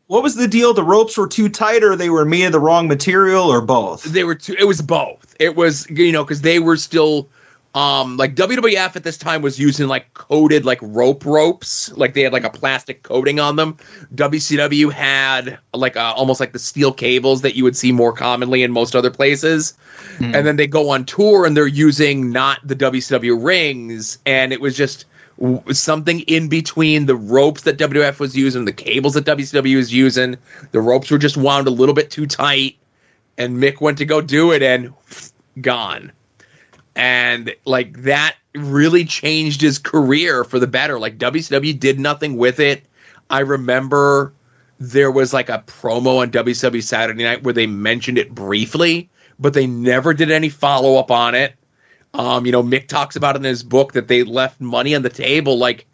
what was the deal? The ropes were too tight, or they were made of the wrong material, or both? It was both. It was, because they were still, like WWF at this time was using like coated like ropes, like they had like a plastic coating on them. WCW had like almost like the steel cables that you would see more commonly in most other places. And then they go on tour and they're using not the WCW rings, and it was just something in between the ropes that WWF was using, the cables that WCW was using. The ropes were just wound a little bit too tight, and Mick went to go do it, and gone. And like that really changed his career for the better. Like WCW did nothing with it. I remember there was like a promo on WCW Saturday Night where they mentioned it briefly, but they never did any follow up on it. Mick talks about it in his book that they left money on the table. Like,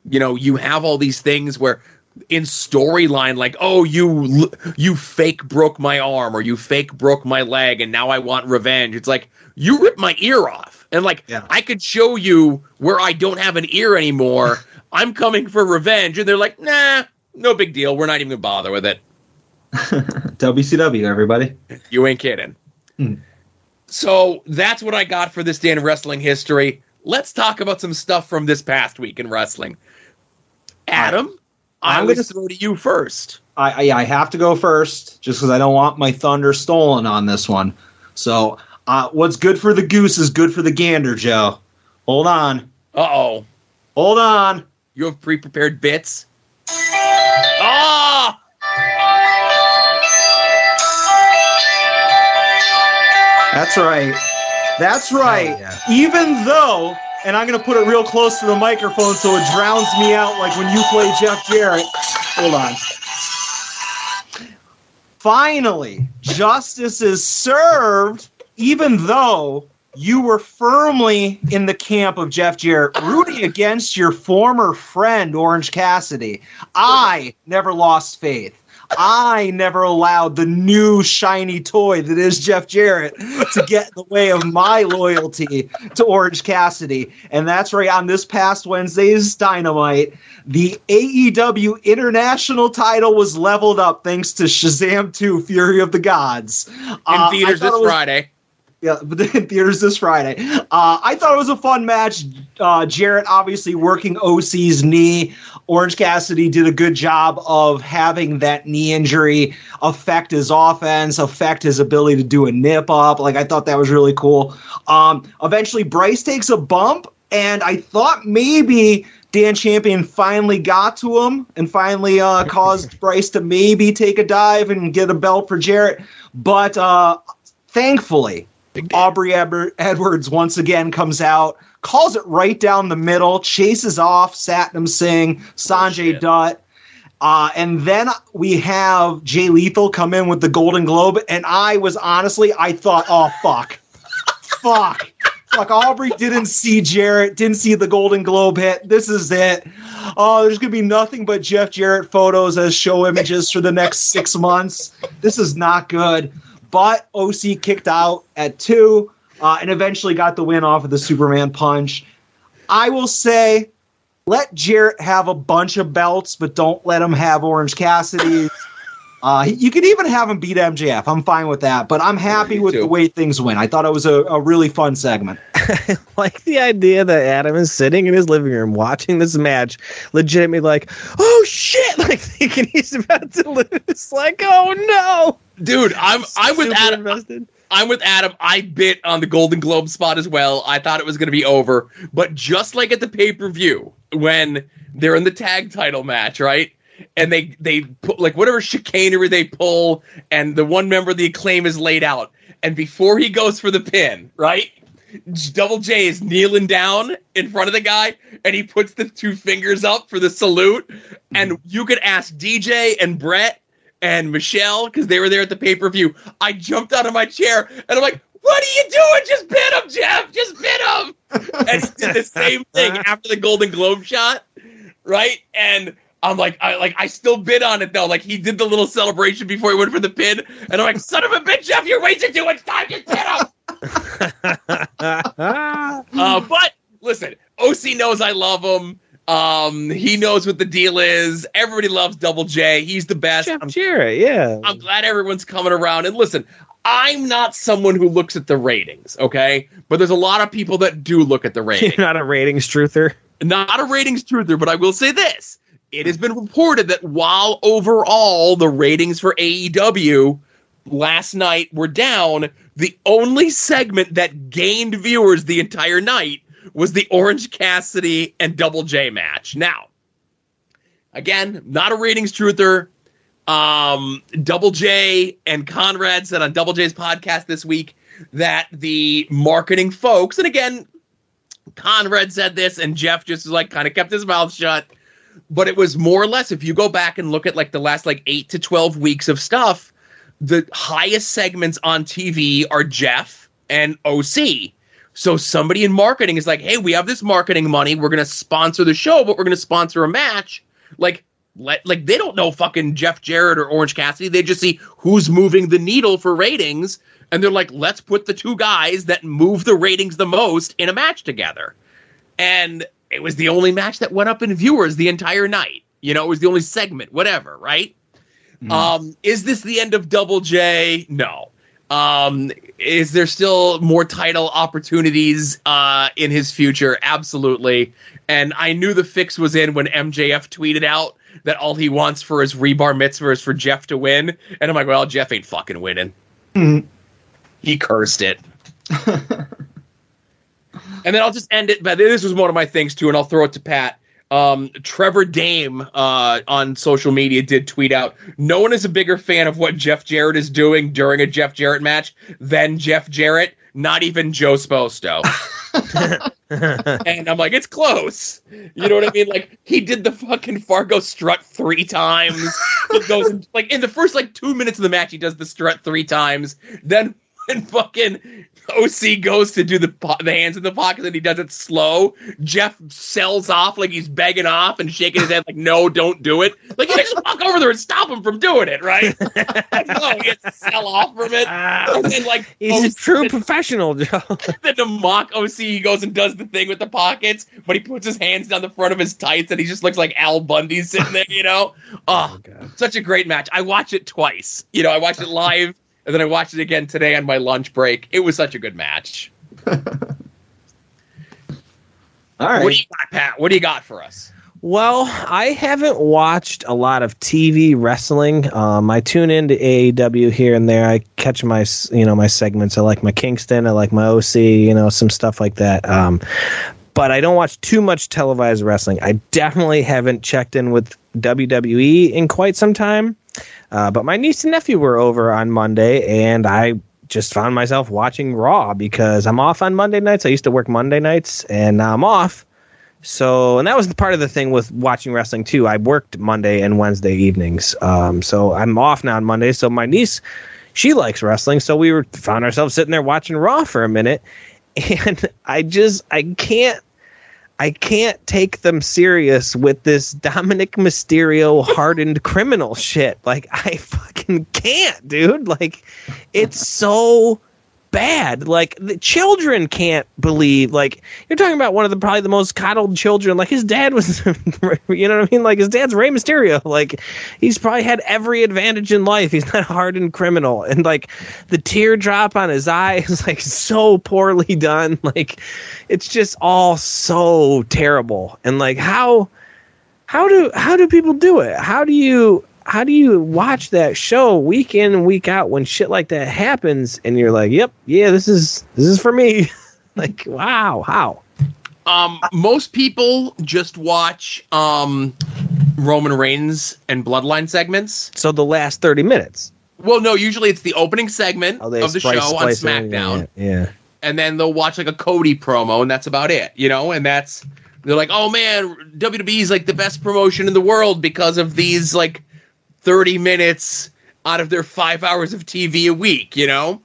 you have all these things where in storyline, like, oh, you fake broke my arm, or you fake broke my leg, and now I want revenge. It's like, you ripped my ear off. And like, I could show you where I don't have an ear anymore. I'm coming for revenge. And they're like, nah, no big deal. We're not even going to bother with it. WCW, everybody. You ain't kidding. So that's what I got for this day in wrestling history. Let's talk about some stuff from this past week in wrestling. Adam, I'm going to throw to you first. I have to go first just because I don't want my thunder stolen on this one. So what's good for the goose is good for the gander, Joe. Hold on. Uh-oh. Hold on. You have pre-prepared bits? Ah! That's right. That's right. Oh, yeah. Even though, and I'm going to put it real close to the microphone so it drowns me out like when you play Jeff Jarrett. Hold on. Finally, justice is served, even though you were firmly in the camp of Jeff Jarrett, rooting against your former friend, Orange Cassidy. I never lost faith. I never allowed the new shiny toy that is Jeff Jarrett to get in the way of my loyalty to Orange Cassidy. And that's right, on this past Wednesday's Dynamite, the AEW International title was leveled up thanks to Shazam 2, Fury of the Gods. In theaters this Friday. Yeah, but in theaters this Friday. I thought it was a fun match. Jarrett obviously working OC's knee. Orange Cassidy did a good job of having that knee injury affect his offense, affect his ability to do a nip up. Like, I thought that was really cool. Eventually, Bryce takes a bump, and I thought maybe Dan Champion finally got to him and finally caused Bryce to maybe take a dive and get a belt for Jarrett. But thankfully, Aubrey Edwards once again comes out, calls it right down the middle, chases off Satnam Singh, Sanjay Dutt, and then we have Jay Lethal come in with the Golden Globe, and I thought, oh, fuck. Fuck, Aubrey didn't see Jarrett, didn't see the Golden Globe hit. This is it. Oh, there's going to be nothing but Jeff Jarrett photos as show images for the next 6 months. This is not good. But OC kicked out at 2 and eventually got the win off of the Superman punch. I will say, let Jarrett have a bunch of belts, but don't let him have Orange Cassidy. You can even have him beat MJF. I'm fine with that, but I'm happy with the way things went. I thought it was a really fun segment. I like the idea that Adam is sitting in his living room watching this match, legitimately like, oh shit, like thinking he's about to lose. Like, oh no. Dude, I'm with Adam. I'm with Adam. I bit on the Golden Globe spot as well. I thought it was going to be over. But just like at the pay-per-view, when they're in the tag title match, right? And they put like whatever chicanery they pull, and the one member of the Acclaim is laid out. And before he goes for the pin, right? Double J is kneeling down in front of the guy, and he puts the 2 fingers up for the salute. And you could ask DJ and Brett and Michelle, because they were there at the pay-per-view. I jumped out of my chair, and I'm like, what are you doing? Just pin him, Jeff! Just pin him! And he did the same thing after the Golden Globe shot, right? And I'm like, I still bid on it, though. Like, he did the little celebration before he went for the pin, and I'm like, son of a bitch, Jeff, you're wasting too much time! Just pin him! But, listen, OC knows I love him. He knows what the deal is. Everybody loves Double J. He's the best. Jeff Jarrett, yeah. I'm glad everyone's coming around. And listen, I'm not someone who looks at the ratings, okay? But there's a lot of people that do look at the ratings. You're not a ratings truther? Not a ratings truther, but I will say this. It has been reported that while overall the ratings for AEW last night were down, the only segment that gained viewers the entire night was the Orange Cassidy and Double J match. Now, again, not a ratings truther. Double J and Conrad said on Double J's podcast this week that the marketing folks, and again, Conrad said this, and Jeff just like kind of kept his mouth shut, but it was more or less, if you go back and look at like the last like 8 to 12 weeks of stuff, the highest segments on TV are Jeff and OC. So somebody in marketing is like, hey, we have this marketing money. We're going to sponsor the show, but we're going to sponsor a match. Like they don't know fucking Jeff Jarrett or Orange Cassidy. They just see who's moving the needle for ratings. And they're like, let's put the 2 guys that move the ratings the most in a match together. And it was the only match that went up in viewers the entire night. You know, it was the only segment, whatever, right? Is this the end of Double J? No. Is there still more title opportunities in his future? Absolutely. And I knew the fix was in when MJF tweeted out that all he wants for his rebar mitzvah is for Jeff to win. And I'm like, well, Jeff ain't fucking winning. He cursed it. And then I'll just end it. But this was one of my things, too, and I'll throw it to Pat. Trevor Dame on social media did tweet out, no one is a bigger fan of what Jeff Jarrett is doing during a Jeff Jarrett match than Jeff Jarrett, not even Joe Sposto. And I'm like, it's close. You know what I mean? Like, he did the fucking Fargo strut 3 times. It goes like in the first like 2 minutes of the match, he does the strut 3 times. Then when fucking OC goes to do the hands in the pocket and he does it slow, Jeff sells off like he's begging off and shaking his head like, no, don't do it. Like, you can just walk over there and stop him from doing it, right? No, he has to sell off from it. And then, like, he's a true professional, Joe. Then to mock OC, he goes and does the thing with the pockets, but he puts his hands down the front of his tights and he just looks like Al Bundy sitting there, you know? Oh, such a great match. I watched it twice. You know, I watched it live. And then I watched it again today on my lunch break. It was such a good match. All right. What do you got, Pat? What do you got for us? Well, I haven't watched a lot of TV wrestling. I tune into AEW here and there. I catch my segments. I like my Kingston. I like my OC, some stuff like that. But I don't watch too much televised wrestling. I definitely haven't checked in with WWE in quite some time. But my niece and nephew were over on Monday, and I just found myself watching Raw because I'm off on Monday nights. I used to work Monday nights, and now I'm off. So, and that was the part of the thing with watching wrestling, too. I worked Monday and Wednesday evenings. So I'm off now on Monday. So my niece, she likes wrestling. So we found ourselves sitting there watching Raw for a minute. And I can't take them serious with this Dominic Mysterio hardened criminal shit. Like, I fucking can't, dude. Like, it's so bad. Like, the children can't believe. Like, you're talking about one of the probably the most coddled children. Like, his dad was, you know what I mean? Like, his dad's Rey Mysterio. Like, he's probably had every advantage in life. He's not a hardened criminal. And like, the teardrop on his eye is like so poorly done. Like, it's just all so terrible. And like, how do people do it? How do you watch that show week in and week out when shit like that happens and you're like, yep, yeah, this is for me? Like, wow, how? Most people just watch Roman Reigns and Bloodline segments. So the last 30 minutes. Well, no, usually it's the opening segment of the show on SmackDown. Yeah. And then they'll watch like a Cody promo, and that's about it, you know? And they're like, oh man, WWE's like the best promotion in the world because of these like 30 minutes out of their 5 hours of TV a week, you know?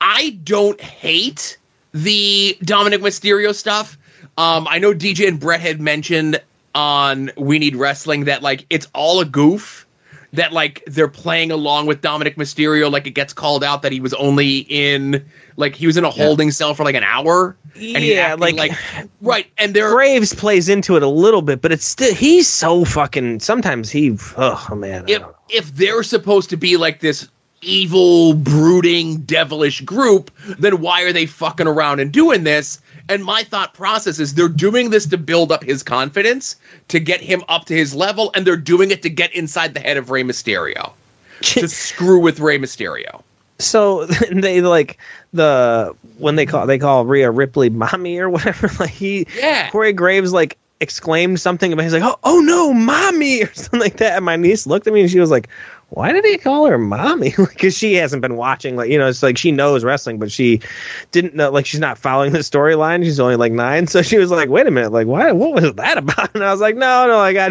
I don't hate the Dominic Mysterio stuff. I know DJ and Brett had mentioned on We Need Wrestling that like it's all a goof, that like they're playing along with Dominic Mysterio. Like, it gets called out that he was only in like he was in a holding cell for like an hour. And yeah, like right. And Graves plays into it a little bit, but it's still, he's so fucking, sometimes oh man. If they're supposed to be like this evil, brooding, devilish group, then why are they fucking around and doing this? And my thought process is they're doing this to build up his confidence, to get him up to his level, and they're doing it to get inside the head of Rey Mysterio, to screw with Rey Mysterio. So they like when they call Rhea Ripley mommy or whatever. Like Corey Graves like exclaimed something about, he's like, oh no, mommy, or something like that. And my niece looked at me and she was like, why did he call her mommy? Because she hasn't been watching, like, you know, it's like she knows wrestling, but she didn't know, like, she's not following the storyline. She's only like 9, so she was like, wait a minute, like, what was that about? And I was like, no, like, I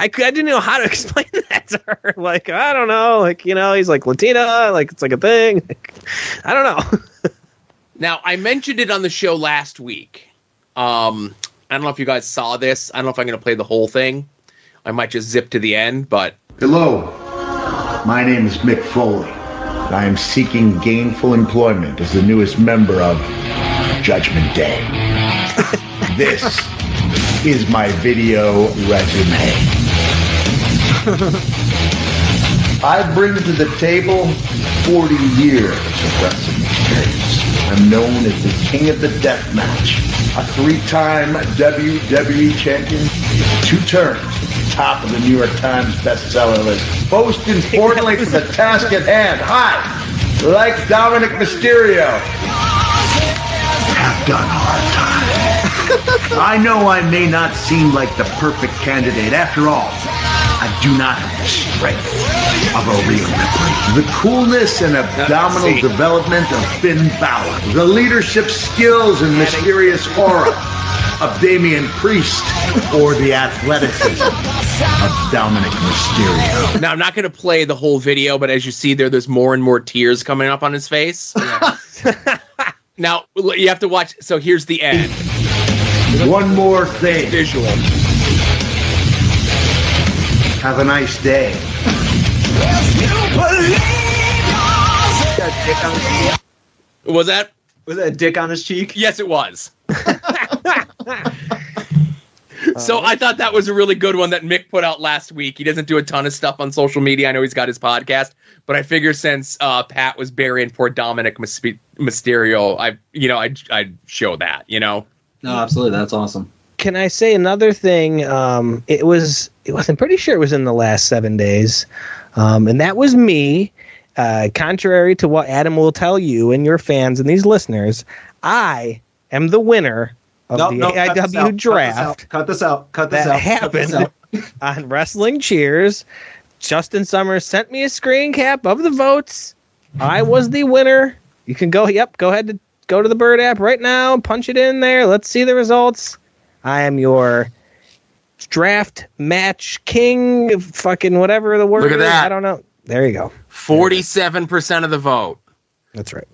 didn't know how to explain that to her. Like, I don't know, like, you know, he's like Latina, like, it's like a thing. I don't know. Now, I mentioned it on the show last week. I don't know if you guys saw this. I don't know if I'm going to play the whole thing. I might just zip to the end, but... Hello. My name is Mick Foley. I am seeking gainful employment as the newest member of Judgment Day. This is my video resume. I bring to the table 40 years of wrestling experience. I'm known as the King of the Death Match, a 3-time WWE champion, 2 terms top of the New York Times bestseller list. Most importantly, for the task at hand, like Dominic Mysterio, have done hard time. I know I may not seem like the perfect candidate. After all, I do not have the strength of a real Ripley, the coolness and abdominal development of Finn Balor, the leadership skills and mysterious aura of Damian Priest, or the athleticism of Dominic Mysterio. Now, I'm not going to play the whole video, but as you see there's more and more tears coming up on his face. Yeah. Now, you have to watch. So here's the end. One more thing. Visual. Have a nice day. Was that a dick on his cheek? Yes, it was. So I thought that was a really good one that Mick put out last week. He doesn't do a ton of stuff on social media. I know he's got his podcast, but I figure since Pat was burying poor Dominic Mysterio, I'd show that, you know? No, absolutely. That's awesome. Can I say another thing? I'm pretty sure it was in the last 7 days. And that was me. Contrary to what Adam will tell you and your fans and these listeners, I am the winner of the AIW draft. Cut this out. That happened on Wrestling Cheers. Justin Summers sent me a screen cap of the votes. I was the winner. You can go ahead to go to the Bird app right now, punch it in there. Let's see the results. I am your draft match king, fucking whatever the word is. Look at that. I don't know. There you go. 47% of the vote. That's right.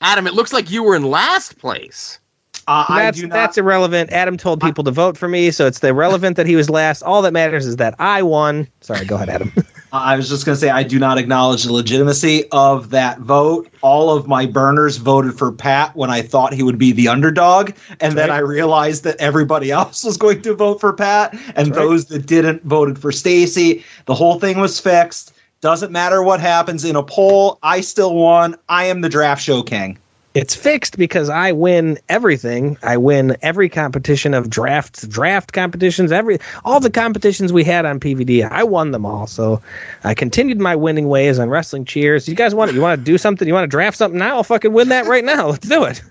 Adam, it looks like you were in last place. That's irrelevant. Adam told people to vote for me, so it's irrelevant that he was last. All that matters is that I won. Sorry, go ahead, Adam. I was just going to say I do not acknowledge the legitimacy of that vote. All of my burners voted for Pat when I thought he would be the underdog, and then I realized that everybody else was going to vote for Pat, and those that didn't voted for Stacy. The whole thing was fixed. Doesn't matter what happens in a poll. I still won. I am the draft show king. It's fixed because I win everything. I win every competition of draft competitions, all the competitions we had on PVD. I won them all. So I continued my winning ways on Wrestling Cheers. You guys want to do something? You want to draft something now? I'll fucking win that right now. Let's do it.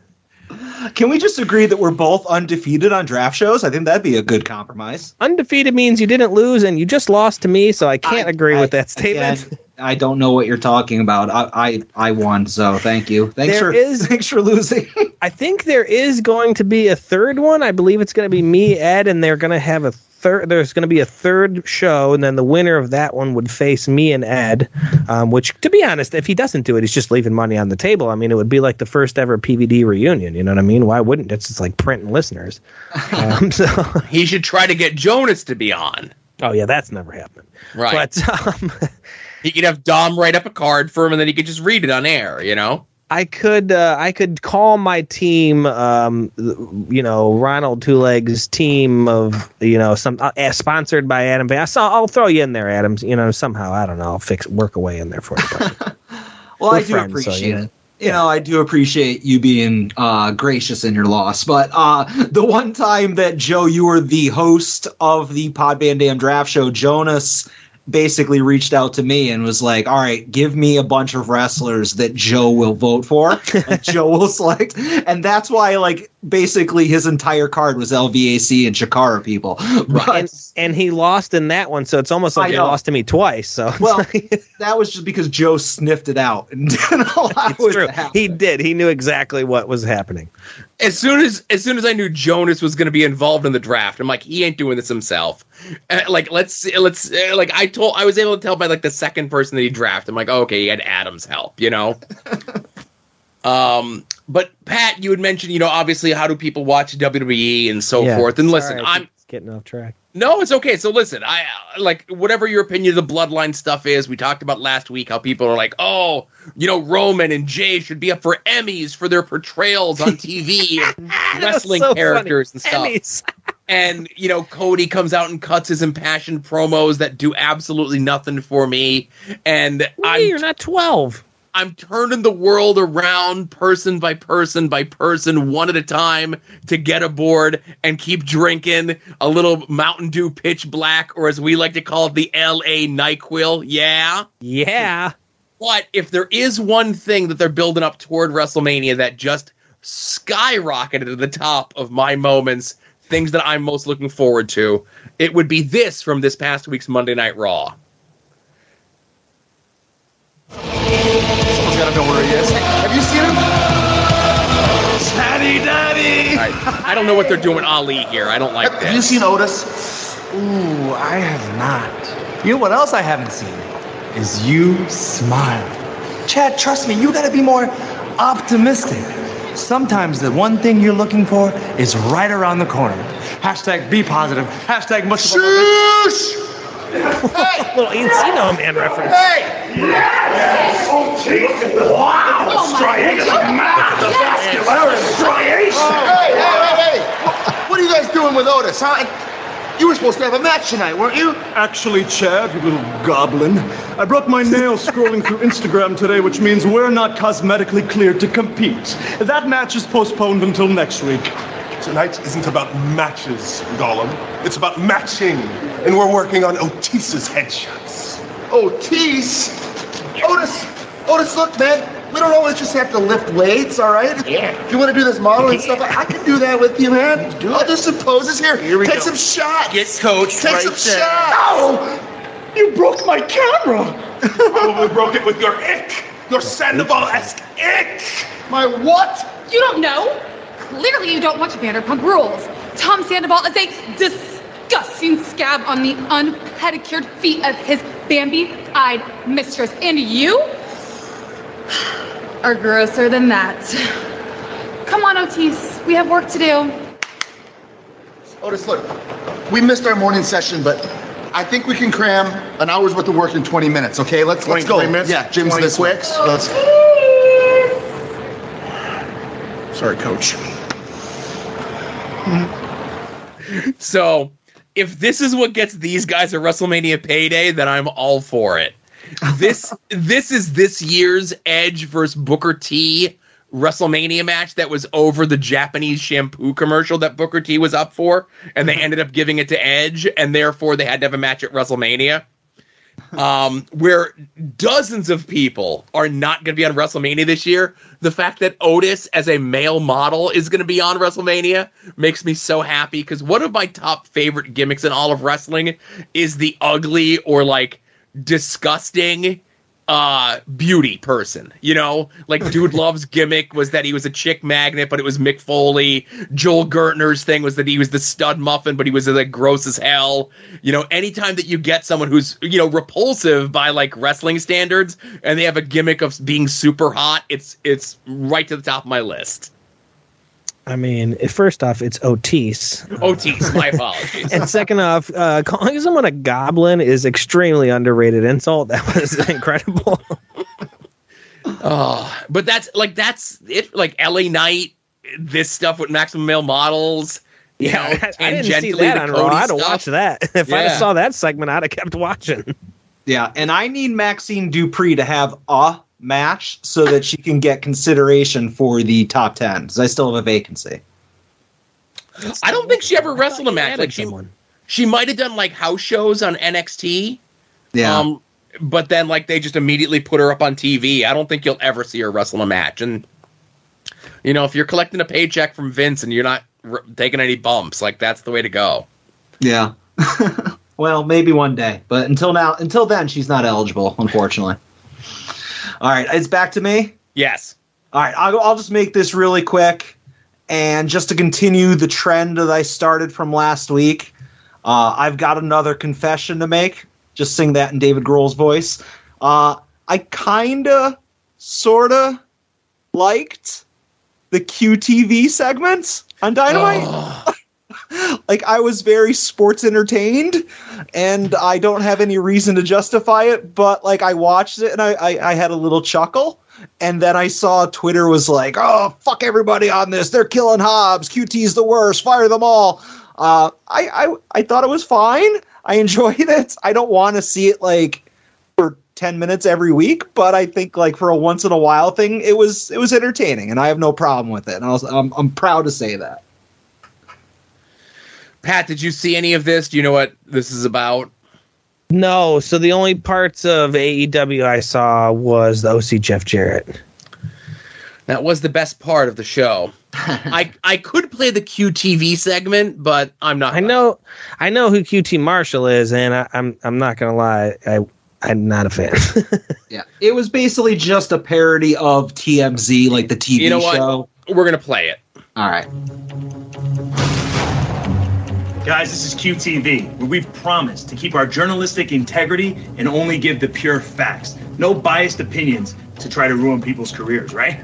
Can we just agree that we're both undefeated on draft shows? I think that'd be a good compromise. Undefeated means you didn't lose and you just lost to me, so I can't agree with that statement. Again, I don't know what you're talking about. I won, so thank you. Thanks for losing. I think there is going to be a third one. I believe it's going to be me, Ed, and they're going to have a third. There's going to be a third show, and then the winner of that one would face me and Ed. Which, to be honest, if he doesn't do it, he's just leaving money on the table. I mean, it would be like the first ever PVD reunion. You know what I mean? Why wouldn't it? It's just like printing listeners. So he should try to get Jonas to be on. Oh yeah, that's never happened. Right. But he could have Dom write up a card for him, and then he could just read it on air. You know. I could call my team, Ronald Two Legs team of, some sponsored by Adam. I'll throw you in there, Adam. Somehow, I don't know. I'll work a way in there for you. Well, I do appreciate it. I do appreciate you being gracious in your loss. But the one time that, Joe, you were the host of the Pod Van Dam Draft Show, Jonas basically reached out to me and was like, all right, give me a bunch of wrestlers that Joe will vote for and Joe will select. And that's why, basically his entire card was LVAC and Shakara people. Right. And he lost in that one, so it's almost like he lost to me twice. So that was just because Joe sniffed it out and didn't allow it to happen. He did. He knew exactly what was happening. As soon as I knew Jonas was going to be involved in the draft, I'm like, he ain't doing this himself. I was able to tell by the second person that he drafted. I'm like, oh, okay, he had Adam's help, But Pat, you had mentioned, obviously, how do people watch WWE and so forth? And listen, I'm getting off track. No, it's okay. So listen, I whatever your opinion of the bloodline stuff is. We talked about last week how people are like, oh, Roman and Jay should be up for Emmys for their portrayals on TV and wrestling characters and stuff. Emmys. And Cody comes out and cuts his impassioned promos that do absolutely nothing for me. And you're not 12. I'm turning the world around person by person by person, one at a time, to get aboard and keep drinking a little Mountain Dew Pitch Black, or as we like to call it, the LA NyQuil. Yeah? Yeah. But if there is one thing that they're building up toward WrestleMania that just skyrocketed to the top of my moments, things that I'm most looking forward to, it would be this from this past week's Monday Night Raw. Someone's got to know where he is. Have you seen him? Daddy! I don't know what they're doing Ali here. I don't like this. Have you seen Otis? Ooh, I have not. You know what else I haven't seen? Is you smile. Chad, trust me, you gotta be more optimistic. Sometimes the one thing you're looking for is right around the corner. Hashtag be positive. Hashtag much. Shoosh! Hey! Little Encino Man reference. Hey! Yes! Wow! Striation! The vascular striation! Hey! What are you guys doing with Otis, huh? You were supposed to have a match tonight, weren't you? Actually, Chad, you little goblin, I broke my nail scrolling through Instagram today, which means we're not cosmetically cleared to compete. That match is postponed until next week. Tonight isn't about matches, Gollum. It's about matching. And we're working on Otis's headshots. Otis? Otis, look, man. We don't always just have to lift weights, all right? Yeah. If you want to do this modeling stuff, I can do that with you, man. I'll do some poses here. Take some shots. Get coached. Take some shots. Oh! You broke my camera! Probably broke it with your ick. Your Sandoval-esque ick. My what? You don't know? Clearly you don't watch Vanderpump Rules. Tom Sandoval is a disgusting scab on the unpedicured feet of his Bambi-eyed mistress. And you? are grosser than that. Come on, Otis. We have work to do. Otis, look, we missed our morning session, but I think we can cram an hour's worth of work in 20 minutes, okay? Let's go. 20 minutes? Yeah, Jim's this way. Let's Sorry, Coach. So, if this is what gets these guys a WrestleMania payday, then I'm all for it. This is this year's Edge versus Booker T WrestleMania match that was over the Japanese shampoo commercial that Booker T was up for, and they ended up giving it to Edge, and therefore they had to have a match at WrestleMania. Where dozens of people are not going to be on WrestleMania this year. The fact that Otis as a male model is going to be on WrestleMania makes me so happy, because one of my top favorite gimmicks in all of wrestling is the ugly or like disgusting beauty person, you know, like Dude Love's gimmick was that he was a chick magnet, but it was Mick Foley. Joel Gertner's thing was that he was the stud muffin, but he was like gross as hell. You know, anytime that you get someone who's, you know, repulsive by like wrestling standards and they have a gimmick of being super hot, it's right to the top of my list. I mean, first off, it's Otis. Otis, my apologies. And second off, calling someone a goblin is extremely underrated insult. That was incredible. But that's it. Like LA Knight, this stuff with Maximum Male Models. Yeah, I didn't see that on Raw. I had to watch that. If I saw that segment, I'd have kept watching. Yeah, and I need Maxine Dupree to have a match so that she can get consideration for the top 10, because I still have a vacancy. I don't think she ever wrestled a match. Like she might have done like house shows on NXT. Yeah. But then like they just immediately put her up on TV. I don't think you'll ever see her wrestle a match. And you know, if you're collecting a paycheck from Vince and you're not taking any bumps, like that's the way to go. Yeah. Well, maybe one day, but until then, she's not eligible, unfortunately. All right, it's back to me? Yes. All right, I'll just make this really quick. And just to continue the trend that I started from last week, I've got another confession to make. Just sing that in David Grohl's voice. I kind of, sort of liked the QTV segments on Dynamite. Like, I was very sports entertained, and I don't have any reason to justify it, but like I watched it and I had a little chuckle, and then I saw Twitter was like, oh, fuck everybody on this. They're killing Hobbs. QT's the worst. Fire them all. I thought it was fine. I enjoyed it. I don't want to see it like for 10 minutes every week, but I think like for a once in a while thing, it was entertaining, and I have no problem with it. And I'm proud to say that. Pat, did you see any of this? Do you know what this is about? No. So the only parts of AEW I saw was the OC Jeff Jarrett. That was the best part of the show. I could play the QTV segment, but I'm not. I know who QT Marshall is, and I'm not gonna lie, I'm not a fan. Yeah, it was basically just a parody of TMZ, like the TV you know show. What? We're gonna play it. All right. Guys, this is QTV, where we've promised to keep our journalistic integrity and only give the pure facts. No biased opinions to try to ruin people's careers, right?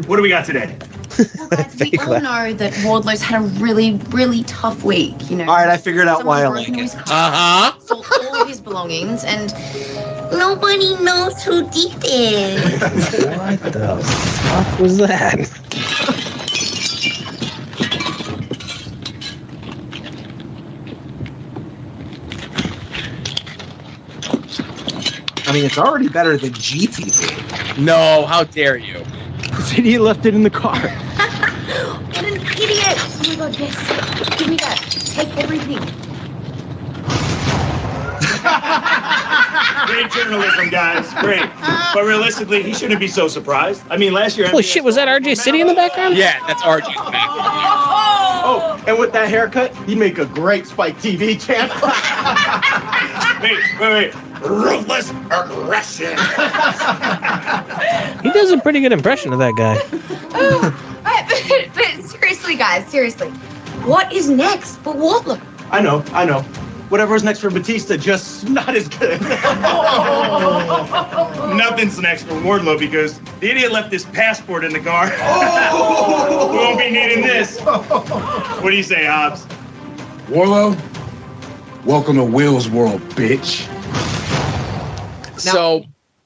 What do we got today? Well, guys, we all know that Wardlow's had a really, really tough week, you know. All right, I figured out why I like it. Sold all of his belongings, and nobody knows who did it. What the fuck was that? I mean, it's already better than GTV. No, how dare you? He left it in the car. What an idiot! Oh my god, yes. Give me that. Take everything. Great journalism, guys. Great. But realistically, he shouldn't be so surprised. I mean, last year... Holy shit, was that RJ City in the background? Yeah, that's RJ in the background. Oh, and with that haircut, he'd make a great Spike TV champ. Wait. Ruthless aggression. He does a pretty good impression of that guy. But seriously, guys, seriously. What is next for Wardlow? I know. whatever's next for Batista, just not as good. Nothing's next for Wardlow because the idiot left his passport in the car. We won't be needing this. What do you say, Hobbs? Wardlow, welcome to Will's world, bitch. Now,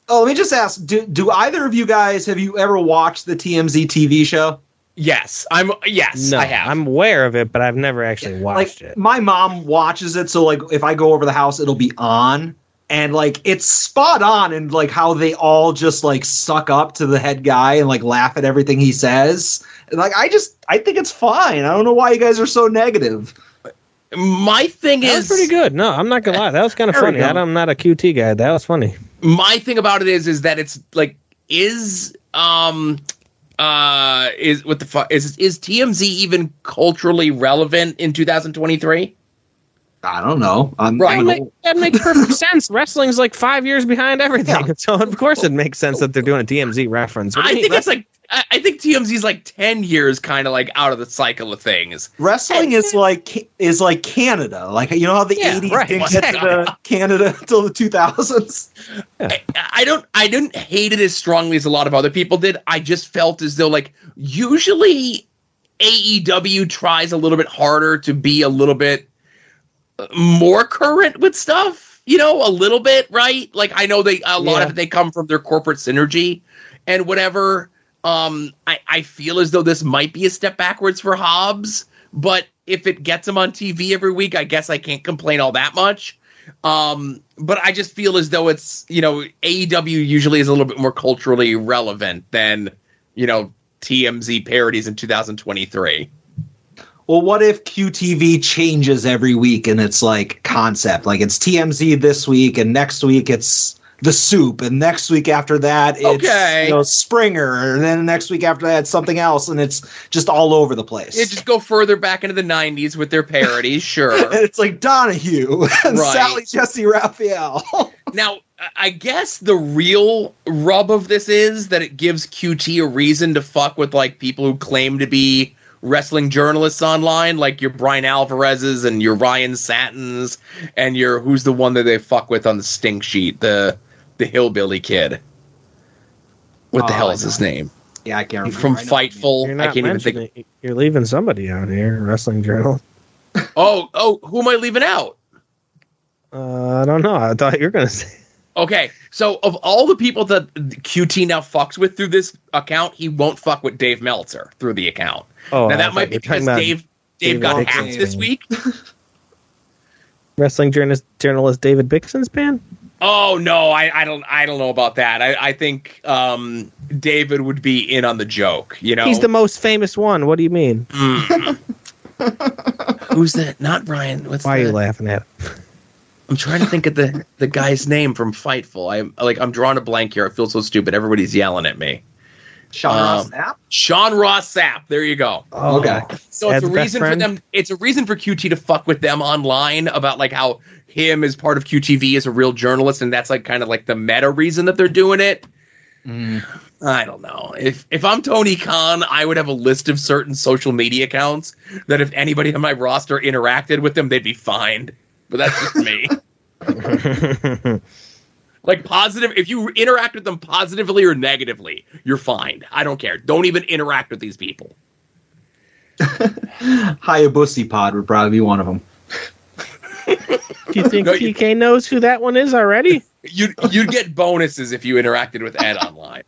let me just ask: Do either of you guys have you ever watched the TMZ TV show? Yes, I have. I'm aware of it, but I've never actually watched it. My mom watches it, so like if I go over the house, it'll be on, and like it's spot on, and like how they all just like suck up to the head guy and like laugh at everything he says. And, like I think it's fine. I don't know why you guys are so negative. My thing That was pretty good. No, I'm not gonna lie. That was kind of funny. I'm not a QT guy. That was funny. My thing about it is that it's like is TMZ even culturally relevant in 2023? I don't know. That makes perfect sense. Wrestling's like 5 years behind everything, so of course it makes sense that they're doing a TMZ reference. I think TMZ's like 10 years kind of like out of the cycle of things. Wrestling is like Canada. Like, you know how the 80s didn't get to Canada until the 2000s? Yeah. I didn't hate it as strongly as a lot of other people did. I just felt as though like usually AEW tries a little bit harder to be a little bit more current with stuff, you know, a little bit, right? Like I know a lot of it, they come from their corporate synergy and whatever. I feel as though this might be a step backwards for Hobbs, but if it gets him on TV every week, I guess I can't complain all that much. But I just feel as though it's, you know, AEW usually is a little bit more culturally relevant than, you know, TMZ parodies in 2023. Well, what if QTV changes every week and it's like concept? Like it's TMZ this week and next week it's The Soup, and next week after that it's Springer, and then next week after that it's something else, and it's just all over the place. Yeah, just go further back into the 90s with their parodies, sure. And it's like Donahue and Sally Jesse Raphael. Now, I guess the real rub of this is that it gives QT a reason to fuck with like people who claim to be wrestling journalists online, like your Brian Alvarez's and your Ryan Satins and your who's the one that they fuck with on the stink sheet, the hillbilly kid. What the hell is his name? Yeah, I can't remember. From Fightful. I can't even think. You're leaving somebody out here, wrestling journal. Oh, who am I leaving out? I don't know. I thought you were gonna say. Okay, so of all the people that QT now fucks with through this account, he won't fuck with Dave Meltzer through the account. Oh, now that might be because Dave got hacked this week. Wrestling journalist David Bixen's band? Oh no, I don't know about that. I think David would be in on the joke. You know, he's the most famous one. What do you mean? Who's that? Not Brian. Why are you laughing at him? I'm trying to think of the guy's name from Fightful. I'm drawing a blank here. I feel so stupid. Everybody's yelling at me. Sean Ross Sapp? Sean Ross Sapp. There you go. Oh, okay. So it's a reason for them. It's a reason for QT to fuck with them online about like how him as part of QTV is a real journalist, and that's like kind of like the meta reason that they're doing it. I don't know. If I'm Tony Khan, I would have a list of certain social media accounts that if anybody on my roster interacted with them, they'd be fined. But that's just me. Like positive, if you interact with them positively or negatively, you're fine. I don't care. Don't even interact with these people. Hayabusa Pod would probably be one of them. Do you think TK knows who that one is already? You'd get bonuses if you interacted with Ed online.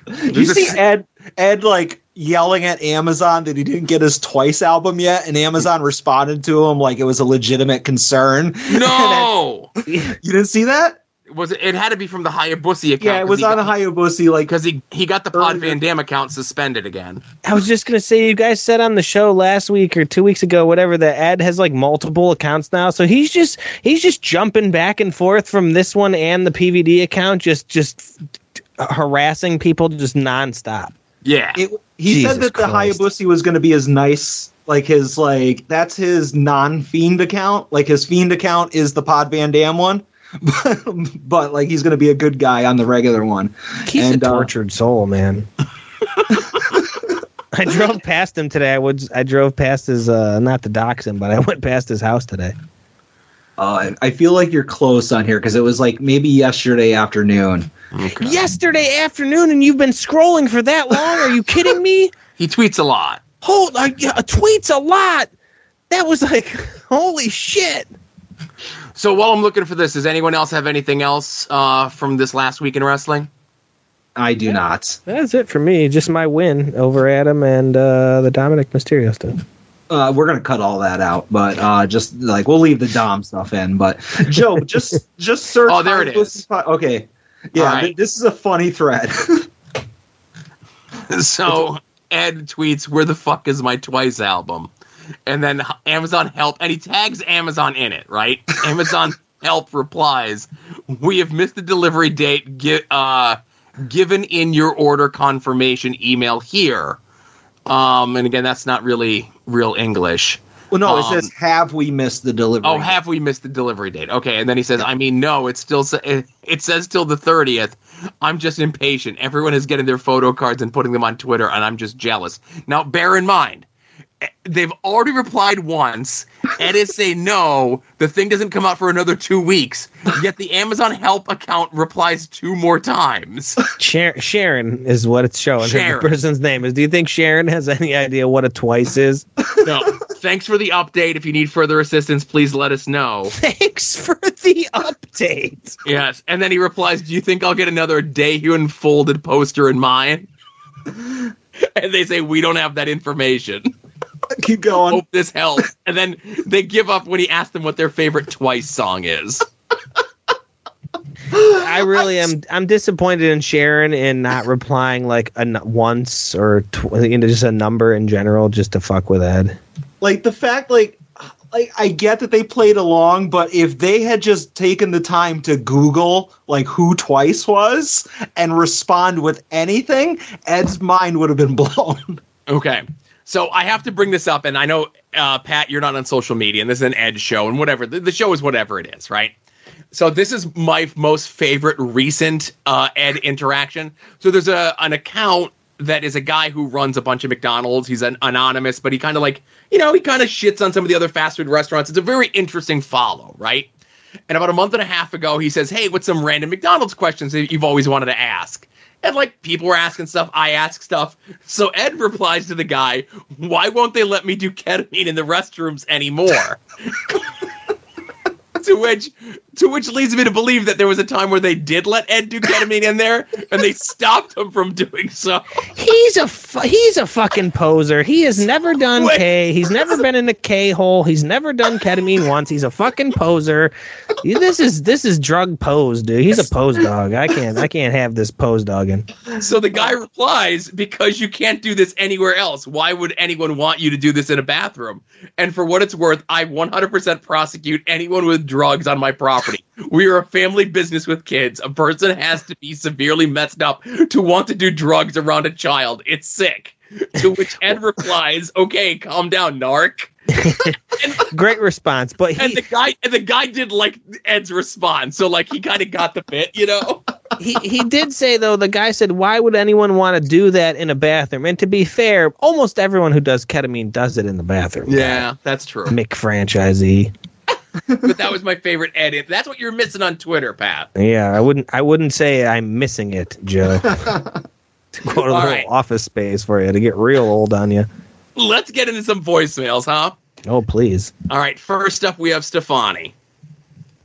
You see Ed like yelling at Amazon that he didn't get his Twice album yet, and Amazon responded to him like it was a legitimate concern. No, you didn't see that? It had to be from the Hayabusa account. Yeah, it was on a Hayabusa, like because he got the Pod Van Dam account suspended again. I was just gonna say, you guys said on the show last week or 2 weeks ago, whatever, that Ed has like multiple accounts now, so he's just jumping back and forth from this one and the PVD account, just harassing people just nonstop. Yeah, he said that the Hayabusa was going to be his nice, like his like that's his non-fiend account. Like his fiend account is the Pod Van Dam one, but like he's going to be a good guy on the regular one. He's a tortured soul, man. I drove past him today. I drove past his not to dox him, but I went past his house today. I feel like you're close on here because it was like maybe yesterday afternoon. Okay. Yesterday afternoon, and you've been scrolling for that long? Are you kidding me? He tweets a lot. Tweets a lot. That was like, holy shit. So while I'm looking for this, does anyone else have anything else from this last week in wrestling? I do not. That's it for me. Just my win over Adam and the Dominic Mysterio stuff. We're gonna cut all that out, but just like we'll leave the Dom stuff in. But Joe, just search. Oh, there it is. Okay, yeah, right. This is a funny thread. So Ed tweets, "Where the fuck is my Twice album?" And then Amazon Help, and he tags Amazon in it, right? Amazon Help replies, "We have missed the delivery date. Given in your order confirmation email here." And again, that's not really real English. Well, no, it says, "Have we missed the delivery?" Oh, have we missed the delivery date? Okay, and then he says, no, it says till the 30th. I'm just impatient. Everyone is getting their photo cards and putting them on Twitter, and I'm just jealous. Now, bear in mind, they've already replied once. Ed is saying no. The thing doesn't come out for another 2 weeks. Yet the Amazon Help account replies 2 more times. Sharon is what it's showing. Sharon. The person's name is. Do you think Sharon has any idea what a twice is? No. Thanks for the update. If you need further assistance, please let us know. Thanks for the update. Yes. And then he replies, "Do you think I'll get another Daehun folded poster in mine?" And they say, "We don't have that information." Keep going. Hope this helps. And then they give up when he asks them what their favorite Twice song is. I really am. I'm disappointed in Sharon in not replying like once or just a number in general, just to fuck with Ed. Like the fact, like I get that they played along, but if they had just taken the time to Google like who Twice was and respond with anything, Ed's mind would have been blown. Okay. So I have to bring this up, and I know, Pat, you're not on social media, and this is an Ed show, and whatever. The show is whatever it is, right? So this is my most favorite recent Ed interaction. So there's an account that is a guy who runs a bunch of McDonald's. He's an anonymous, but he kind of he kind of shits on some of the other fast food restaurants. It's a very interesting follow, right? And about a month and a half ago, he says, "Hey, what's some random McDonald's questions that you've always wanted to ask?" And people were asking stuff, I ask stuff. So Ed replies to the guy, "Why won't they let me do ketamine in the restrooms anymore?" To which leads me to believe that there was a time where they did let Ed do ketamine in there, and they stopped him from doing so. He's a fucking poser. He has never done K. He's never been in a K hole. He's never done ketamine once. He's a fucking poser. This is drug pose, dude. He's a pose dog. I can't have this pose dogging. So the guy replies, "Because you can't do this anywhere else. Why would anyone want you to do this in a bathroom? And for what it's worth, I 100% prosecute anyone with drugs on my property. We are a family business with kids. A person has to be severely messed up to want to do drugs around a child. It's sick." To which Ed replies, "Okay, calm down, narc." Great response, but the guy did like Ed's response, so he kind of got the bit, He did say, though, the guy said, "Why would anyone want to do that in a bathroom?" And to be fair, almost everyone who does ketamine does it in the bathroom. Yeah, that's true. McFranchisee. But that was my favorite Ed. That's what you're missing on Twitter, Pat. Yeah, I wouldn't say I'm missing it, Joe. To quote a little Office Space for you, to get real old on you. Let's get into some voicemails, huh? Oh, please. All right, first up, we have Stefani.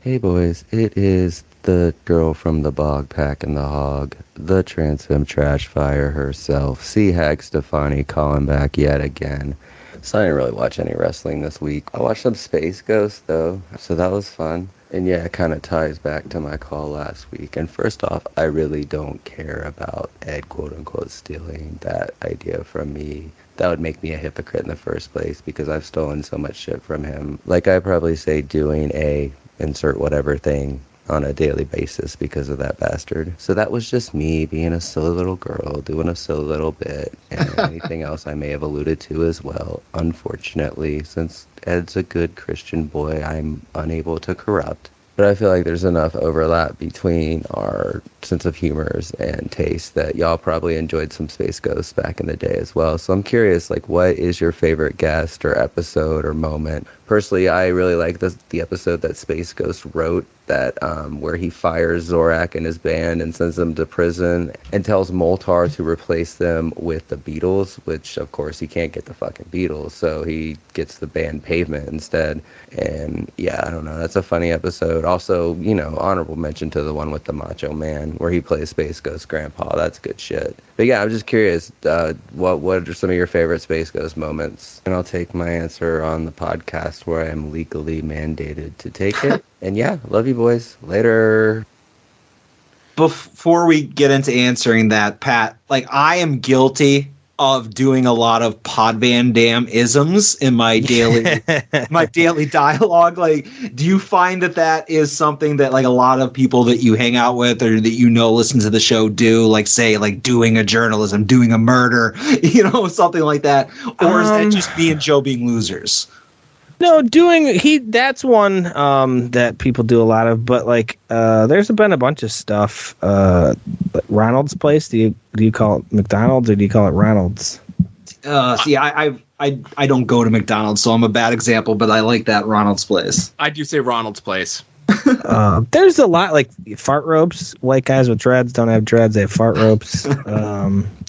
Hey, boys. It is the girl from the Bog Pack and the Hog, the Transfem Trash Fire herself, Sea Hag Stefani, calling back yet again. So I didn't really watch any wrestling this week. I watched some Space Ghost, though, so that was fun. And yeah, it kind of ties back to my call last week. And first off, I really don't care about Ed, quote-unquote, stealing that idea from me. That would make me a hypocrite in the first place because I've stolen so much shit from him. Like I probably say doing a insert whatever thing on a daily basis because of that bastard. So that was just me being a silly little girl, doing a silly little bit, and anything else I may have alluded to as well. Unfortunately, since Ed's a good Christian boy, I'm unable to corrupt. But I feel like there's enough overlap between our sense of humors and taste that y'all probably enjoyed some Space Ghosts back in the day as well. So I'm curious, like, what is your favorite guest or episode or moment? Personally, I really like the episode that Space Ghost wrote, that where he fires Zorak and his band and sends them to prison and tells Moltar to replace them with the Beatles, which of course he can't get the fucking Beatles, so he gets the band Pavement instead. And yeah, I don't know, that's a funny episode. Also, you know, honorable mention to the one with the Macho Man where he plays Space Ghost Grandpa. That's good shit. But yeah, I'm just curious, what are some of your favorite Space Ghost moments? And I'll take my answer on the podcast where I am legally mandated to take it. And yeah, love you boys. Later. Before we get into answering that, Pat, like, I am guilty of doing a lot of Pod Van Dam isms in my daily dialogue. Like, do you find that is something that, like, a lot of people that you hang out with or that you know listen to the show do, like, say, like, doing a journalism, doing a murder, you know, something like that? Or is that just me and Joe being losers? No, that's one that people do a lot of, but like there's been a bunch of stuff. Ronald's place, do you call it McDonald's or do you call it Ronald's? See, I don't go to McDonald's, so I'm a bad example, but I like that Ronald's place. I do say Ronald's place. There's a lot, like fart ropes. White guys with dreads don't have dreads, they have fart ropes.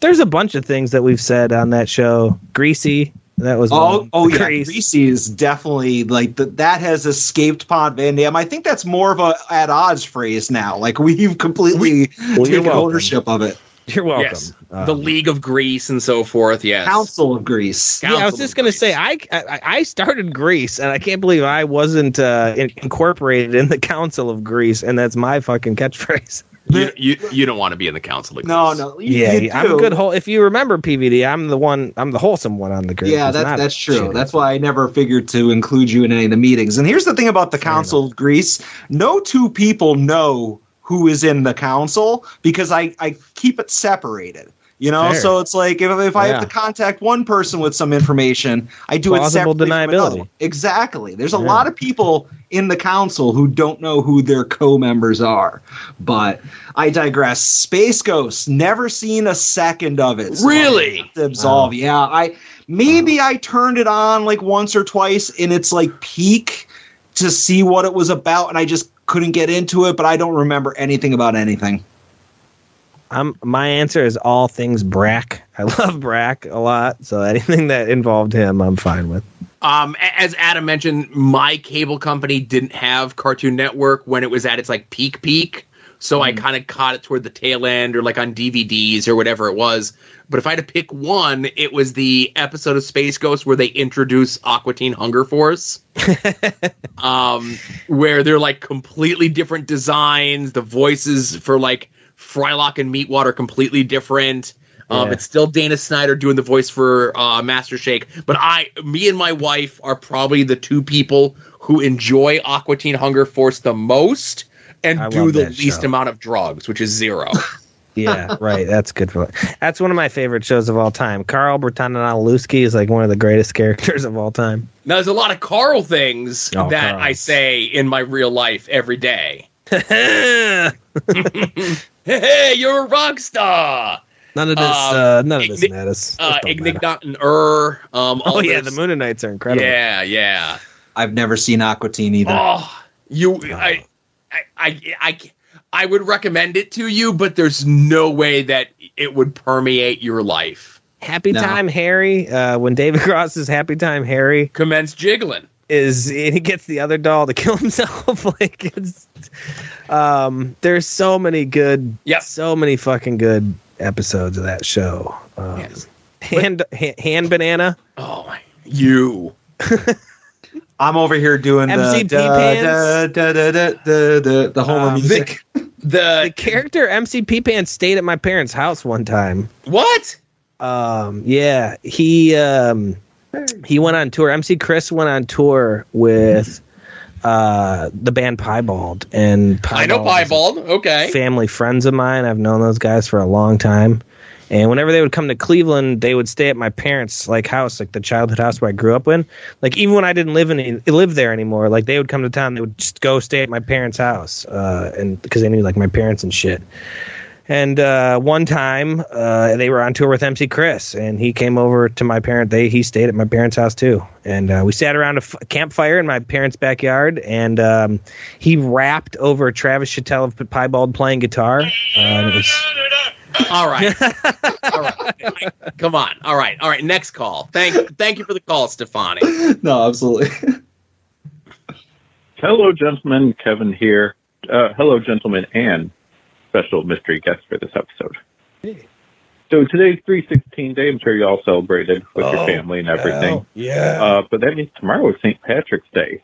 There's a bunch of things that we've said on that show. Greasy. That was yeah, Greasy is definitely like that has escaped Pod Van Dam. I think that's more of a at odds phrase now. Like, we've completely taken ownership of it. You're welcome. Yes. The League of Grease and so forth. Yes. Council of Grease. I was just going to say, I started Grease, and I can't believe I wasn't incorporated in the Council of Grease, and that's my fucking catchphrase. You don't want to be in the Council of Grease. No. I'm a good if you remember PVD, I'm the wholesome one on the Grease. Yeah, that's true. That's why I never figured to include you in any of the meetings. And here's the thing about the Council of Grease: no two people know who is in the council because I keep it separated. You know, fair. So it's like if I have to contact one person with some information, I do it separately. Deniability. Exactly. There's a lot of people in the council who don't know who their co-members are. But I digress. Space Ghost, never seen a second of it. So really? I have to absolve. Yeah, I turned it on like once or twice in its like peak to see what it was about, and I just couldn't get into it. But I don't remember anything about anything. My answer is all things Brack. I love Brack a lot, so anything that involved him, I'm fine with. As Adam mentioned, my cable company didn't have Cartoon Network when it was at its like peak, so I kind of caught it toward the tail end or like on DVDs or whatever it was. But if I had to pick one, it was the episode of Space Ghost where they introduce Aqua Teen Hunger Force, where they're like completely different designs. The voices for like Frylock and Meatwad are completely different. It's still Dana Snyder doing the voice for Master Shake. But me and my wife are probably the two people who enjoy Aqua Teen Hunger Force the most and do the least amount of drugs, which is 0. Yeah, right. That's good for that. That's one of my favorite shows of all time. Carl Bertananalewski is like one of the greatest characters of all time. Now, there's a lot of Carl things that I say in my real life every day. Hey, you're a rock star. None of this matters. Ignignot and the Moonanites are incredible. Yeah. I've never seen Aqua Teen either. I would recommend it to you, but there's no way that it would permeate your life. Happy Time Harry, when David Cross's Happy Time Harry commence jiggling, and he gets the other doll to kill himself. Like, it's there's so many fucking good episodes of that show. Hand Banana. Oh, you. I'm over here doing MCP the Homer music. The character MCP Pants stayed at my parents' house one time. What? Yeah, he went on tour. MC Chris went on tour with the band Piebald, and I know Piebald. Okay, family friends of mine. I've known those guys for a long time, And whenever they would come to Cleveland, they would stay at my parents' like house, like the childhood house where I grew up in. Like even when I didn't live there anymore, like they would come to town, they would just go stay at my parents' house, and because they knew like my parents and shit. And one time they were on tour with MC Chris, and he came over to my parent. He stayed at my parents' house too, and we sat around a campfire in my parents' backyard. And he rapped over Travis Chattel of Piebald playing guitar. And it was... All right. All right. Come on. All right. Next call. Thank you for the call, Stefani. No, absolutely. Hello, gentlemen. Kevin here. Hello, gentlemen, and special mystery guest for this episode. Hey. So today's 3/16 day. I'm sure you all celebrated with your family and everything. Yeah. But that means tomorrow is St. Patrick's Day.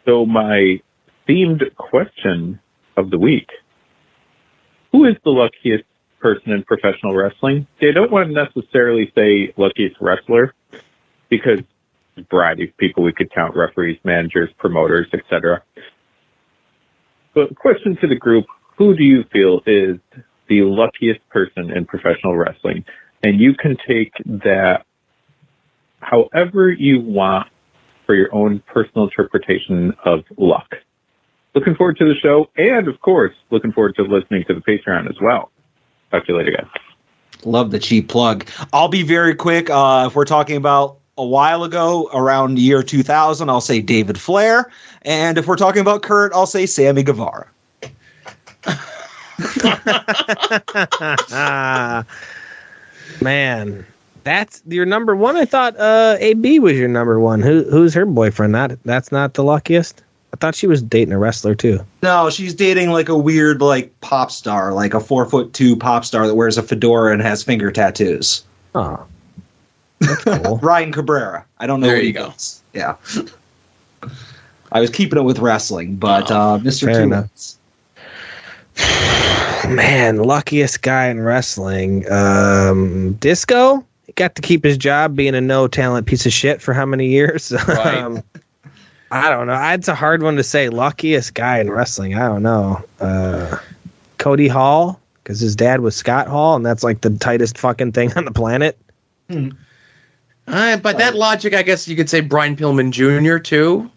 So my themed question of the week: who is the luckiest person in professional wrestling? I don't want to necessarily say luckiest wrestler, because a variety of people we could count: referees, managers, promoters, etc. But question to the group: who do you feel is the luckiest person in professional wrestling? And you can take that however you want for your own personal interpretation of luck. Looking forward to the show, and of course, looking forward to listening to the Patreon as well. Talk to you later, guys. Love the cheap plug. I'll be very quick. If we're talking about a while ago, around year 2000, I'll say David Flair. And if we're talking about current, I'll say Sammy Guevara. Man, that's your number one. I thought AB was your number one. Who's her boyfriend? That's not the luckiest. I thought she was dating a wrestler too. No, she's dating like a weird like pop star, like a 4'2" pop star that wears a fedora and has finger tattoos. Oh, that's cool. Ryan Cabrera. I don't know. There what you he go. does. Yeah. I was keeping it with wrestling, but Mr. Fair Two enough. Minutes. Man, luckiest guy in wrestling. Disco? He got to keep his job being a no-talent piece of shit for how many years? Right. I don't know. It's a hard one to say. Luckiest guy in wrestling. I don't know. Cody Hall, because his dad was Scott Hall, and that's like the tightest fucking thing on the planet. By that logic, I guess you could say Brian Pillman Jr. too.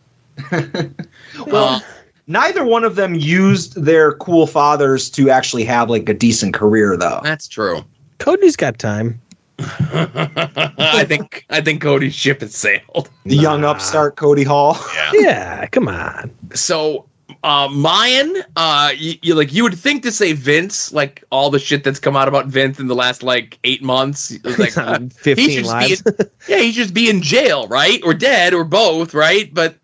Well, neither one of them used their cool fathers to actually have like a decent career, though. That's true. Cody's got time. I think Cody's ship has sailed. The young upstart Cody Hall. Yeah, come on. So, Mayan, you would think to say Vince, like all the shit that's come out about Vince in the last like 8 months, like 15 lives. He should be in jail, right, or dead, or both, right? But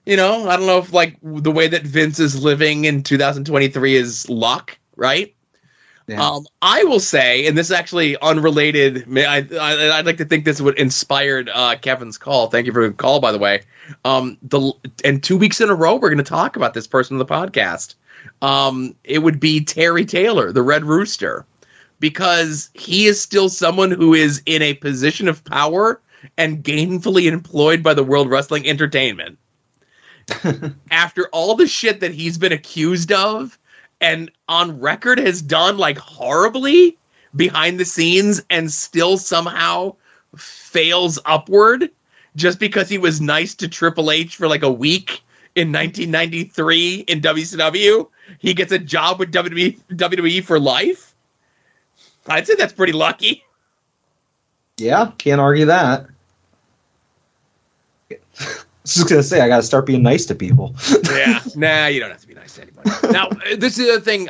I don't know if like the way that Vince is living in 2023 is luck, right? Yeah. I will say, and this is actually unrelated. I'd like to think this would inspired Kevin's call. Thank you for the call, by the way. And 2 weeks in a row, we're going to talk about this person on the podcast. It would be Terry Taylor, the Red Rooster, because he is still someone who is in a position of power and gainfully employed by the World Wrestling Entertainment. After all the shit that he's been accused of, and on record has done like horribly behind the scenes, and still somehow fails upward just because he was nice to Triple H for like a week in 1993 in WCW. He gets a job with WWE for life. I'd say that's pretty lucky. Yeah, can't argue that. I was just going to say, I got to start being nice to people. Yeah. Nah, you don't have to be nice to anybody. Now, this is the other thing,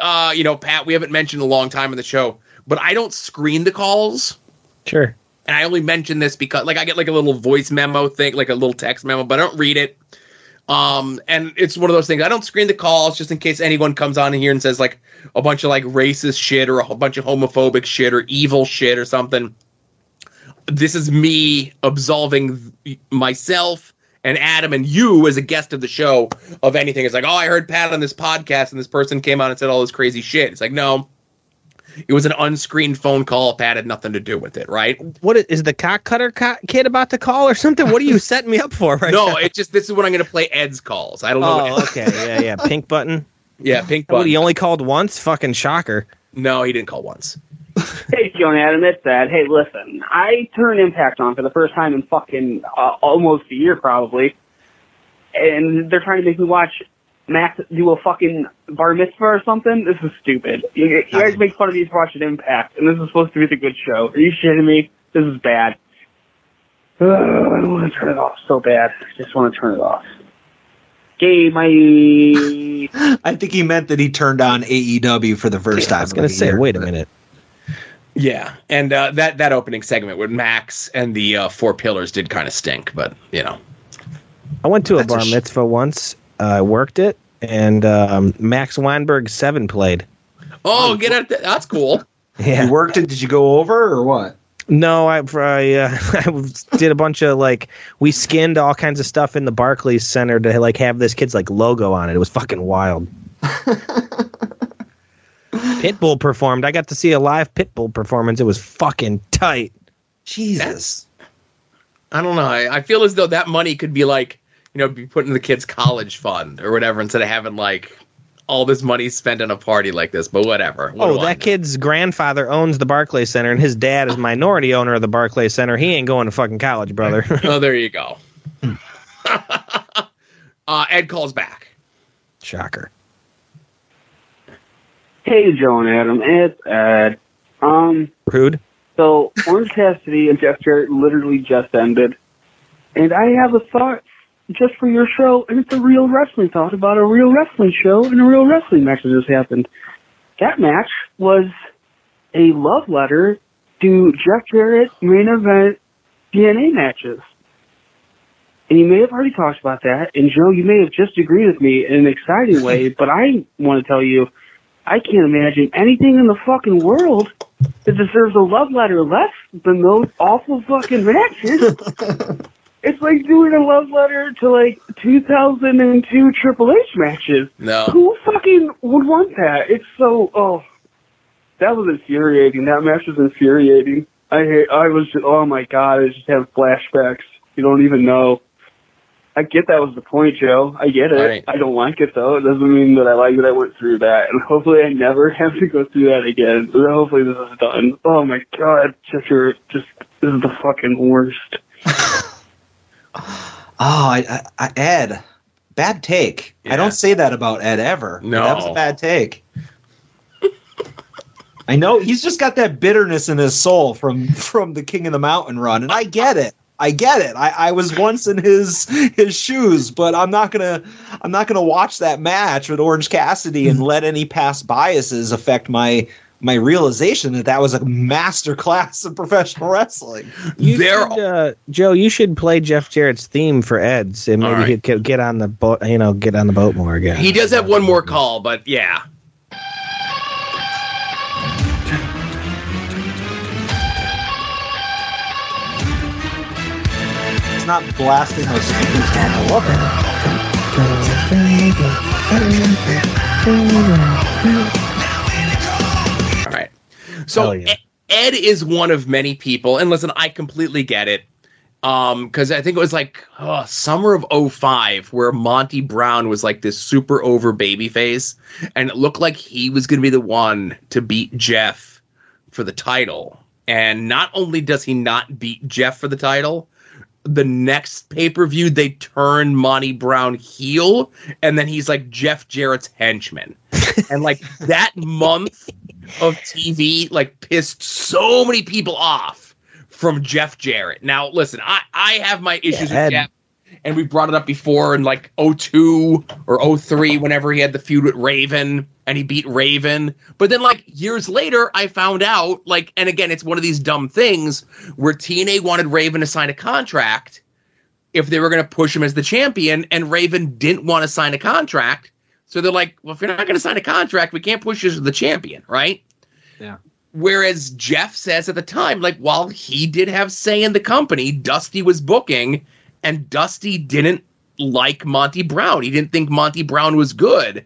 Pat, we haven't mentioned in a long time in the show, but I don't screen the calls. Sure. And I only mention this because, like, I get, like, a little voice memo thing, like a little text memo, but I don't read it. And it's one of those things. I don't screen the calls just in case anyone comes on in here and says, like, a bunch of, like, racist shit or a bunch of homophobic shit or evil shit or something. This is me absolving myself and Adam and you as a guest of the show of anything. It's like, oh, I heard Pat on this podcast and this person came on and said all this crazy shit. It's like, no, it was an unscreened phone call. Pat had nothing to do with it, right? What is the cock cutter kid about to call or something? What are you setting me up for right now? No, this is when I'm going to play Ed's calls. I don't know. Oh, okay. Yeah. Pink button. Yeah, pink button. He only called once? Fucking shocker. No, he didn't call once. Hey, Joe and Adam, it's Ed. Hey, listen, I turned Impact on for the first time in fucking almost a year, probably. And they're trying to make me watch Max do a fucking bar mitzvah or something. This is stupid. You guys make fun of me for watching Impact, and this is supposed to be the good show. Are you shitting me? This is bad. I don't want to turn it off so bad. I just want to turn it off. Okay, I think he meant that he turned on AEW for the first time. I was going to say, wait a minute. Yeah, and that opening segment with Max and the Four Pillars did kind of stink, but, you know. I went to a bar mitzvah once. I worked it, and Max Weinberg 7 played. Oh, get out! That's cool. Yeah. You worked it? Did you go over or what? No, I did a bunch of we skinned all kinds of stuff in the Barclays Center to have this kid's logo on it. It was fucking wild. Pitbull performed. I got to see a live Pitbull performance. It was fucking tight. Jesus. I don't know. I feel as though that money could be be put in the kid's college fund or whatever instead of having all this money spent on a party like this, but whatever. That kid's grandfather owns the Barclays Center, and his dad is minority owner of the Barclays Center. He ain't going to fucking college, brother. Oh, there you go. Ed calls back. Shocker. Hey, Joe and Adam, it's Ed. Rude. So, Orange Cassidy and Jeff Jarrett literally just ended, and I have a thought just for your show, and it's a real wrestling thought about a real wrestling show and a real wrestling match that just happened. That match was a love letter to Jeff Jarrett main event DNA matches. And you may have already talked about that, and Joe, you may have just agreed with me in an exciting way, but I want to tell you, I can't imagine anything in the fucking world that deserves a love letter less than those awful fucking matches. It's like doing a love letter to 2002 Triple H matches. No. Who fucking would want that? It's so, that was infuriating. That match was infuriating. Oh my God, I just have flashbacks. You don't even know. I get that was the point, Joe. I get it. Right. I don't like it, though. It doesn't mean that I like that I went through that. And hopefully I never have to go through that again. Hopefully this is done. Oh my God, this is the fucking worst. Ed, bad take. Yeah. I don't say that about Ed ever. No. That was a bad take. I know he's just got that bitterness in his soul from the King of the Mountain run, and I get it. I was once in his shoes, but I'm not gonna watch that match with Orange Cassidy and let any past biases affect my realization that was a master class of professional wrestling. Joe, you should play Jeff Jarrett's theme for Ed's, and maybe he could get on the boat. Get on the boat more again. He does have one more call, but yeah. It's not blasting those speakers. I love it. All right. So yeah. Ed is one of many people, and listen, I completely get it. Because I think it was summer of 2005 where Monty Brown was this super over babyface, and it looked like he was going to be the one to beat Jeff for the title. And not only does he not beat Jeff for the title, the next pay-per-view they turn Monty Brown heel, and then he's Jeff Jarrett's henchman. And that month of TV pissed so many people off from Jeff Jarrett. Now listen, I have my issues with Jeff, and we brought it up before in 2002 or 2003 whenever he had the feud with Raven and he beat Raven. But then years later I found out and again, it's one of these dumb things where TNA wanted Raven to sign a contract if they were going to push him as the champion, and Raven didn't want to sign a contract. So they're well, if you're not going to sign a contract, we can't push you as the champion, right? Yeah. Whereas Jeff says at the time, while he did have say in the company, Dusty was booking, and Dusty didn't like Monty Brown. He didn't think Monty Brown was good.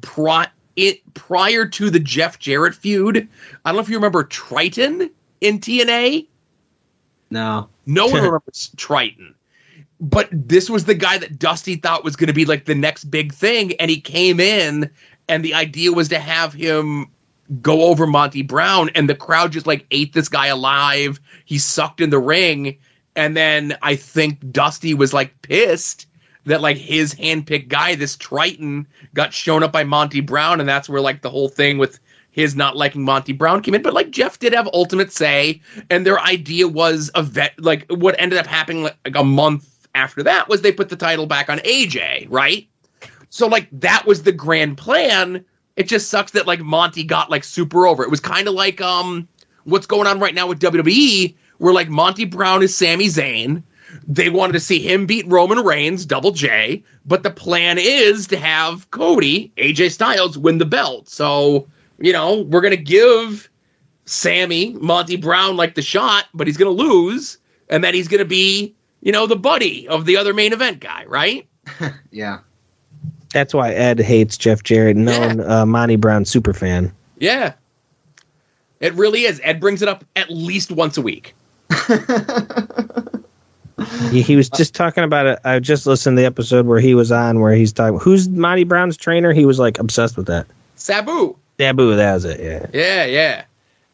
Prior to the Jeff Jarrett feud, I don't know if you remember Triton in TNA. No. No one remembers Triton. But this was the guy that Dusty thought was going to be the next big thing, and he came in, and the idea was to have him go over Monty Brown, and the crowd just like ate this guy alive. He sucked in the ring, and then I think Dusty was like pissed that like his handpicked guy, this Triton, got shown up by Monty Brown, and that's where like the whole thing with his not liking Monty Brown came in. But like Jeff did have ultimate say, and their idea was like what ended up happening like a month after that was they put the title back on AJ, right? So like that was the grand plan. It just sucks that like Monty got like super over. It was kind of like what's going on right now with WWE, where like Monty Brown is Sami Zayn. They wanted to see him beat Roman Reigns, Double J, but the plan is to have Cody, AJ Styles, win the belt. So, you know, we're going to give Sammy, Monty Brown, like the shot, but he's going to lose, and then he's going to be, you know, the buddy of the other main event guy, right? Yeah. That's why Ed hates Jeff Jarrett, known Monty Brown super fan. Yeah. It really is. Ed brings it up at least once a week. He was just talking about it. I just listened to the episode where he was on, where he's talking. Who's Monty Brown's trainer? He was like obsessed with that. Sabu. Sabu, that was it. Yeah. Yeah, yeah.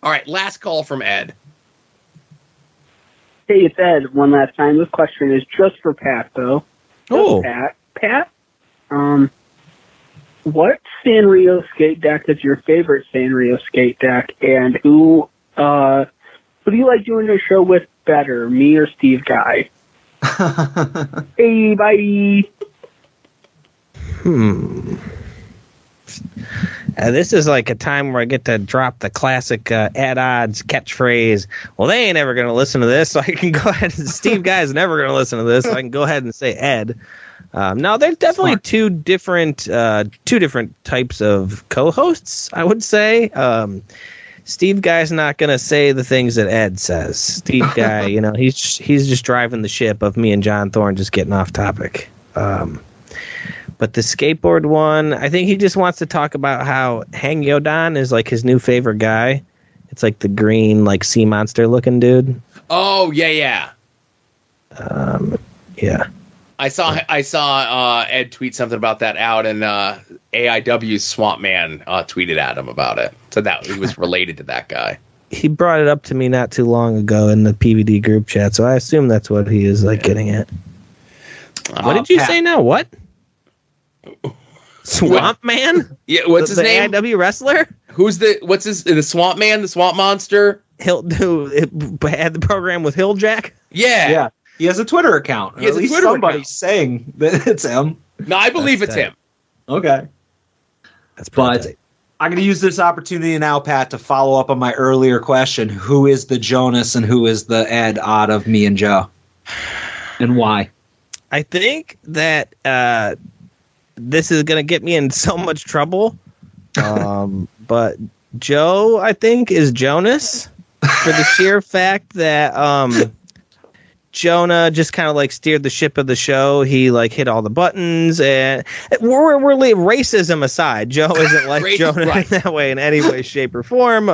All right, last call from Ed. Hey, it's Ed. One last time. This question is just for Pat, though. Oh, Pat. What Sanrio skate deck is your favorite Sanrio skate deck, and who do you like doing the show with better, me or Steve Guy? Hey, bye. This is like a time where I get to drop the classic at odds catchphrase. Well, they ain't ever going to listen to this, so I can go ahead and Steve Guy's never going to listen to this, so I can go ahead and say Ed. Now, there's definitely two different types of co-hosts, I would say. Steve Guy's not going to say the things that Ed says. Steve Guy, you know, he's just driving the ship of me and John Thorne just getting off topic. But the skateboard one, I think he just wants to talk about how Hang Yodan is like his new favorite guy. It's like the green, like sea monster looking dude. Oh, yeah. Yeah. I saw Ed tweet something about that out, and AIW's Swamp Man tweeted at him about it. So that he was related to that guy. He brought it up to me not too long ago in the PVD group chat, so I assume that's what he is like getting at. What did you say now? What? Swamp Man? Yeah, what's his name? The AIW wrestler? The Swamp Man, the Swamp Monster? Had the program with Hilljack? Yeah. He has a Twitter account. He has at least somebody's saying that it's him. No, I believe it's him. Okay. But I'm going to use this opportunity now, Pat, to follow up on my earlier question. Who is the Jonas and who is the Ed out of me and Joe? And why? I think that this is going to get me in so much trouble. But Joe, I think, is Jonas for the sheer fact that Jonah just kind of like steered the ship of the show. He like hit all the buttons, and we're leave racism aside. Joe isn't like Jonah in that way in any way, shape, or form.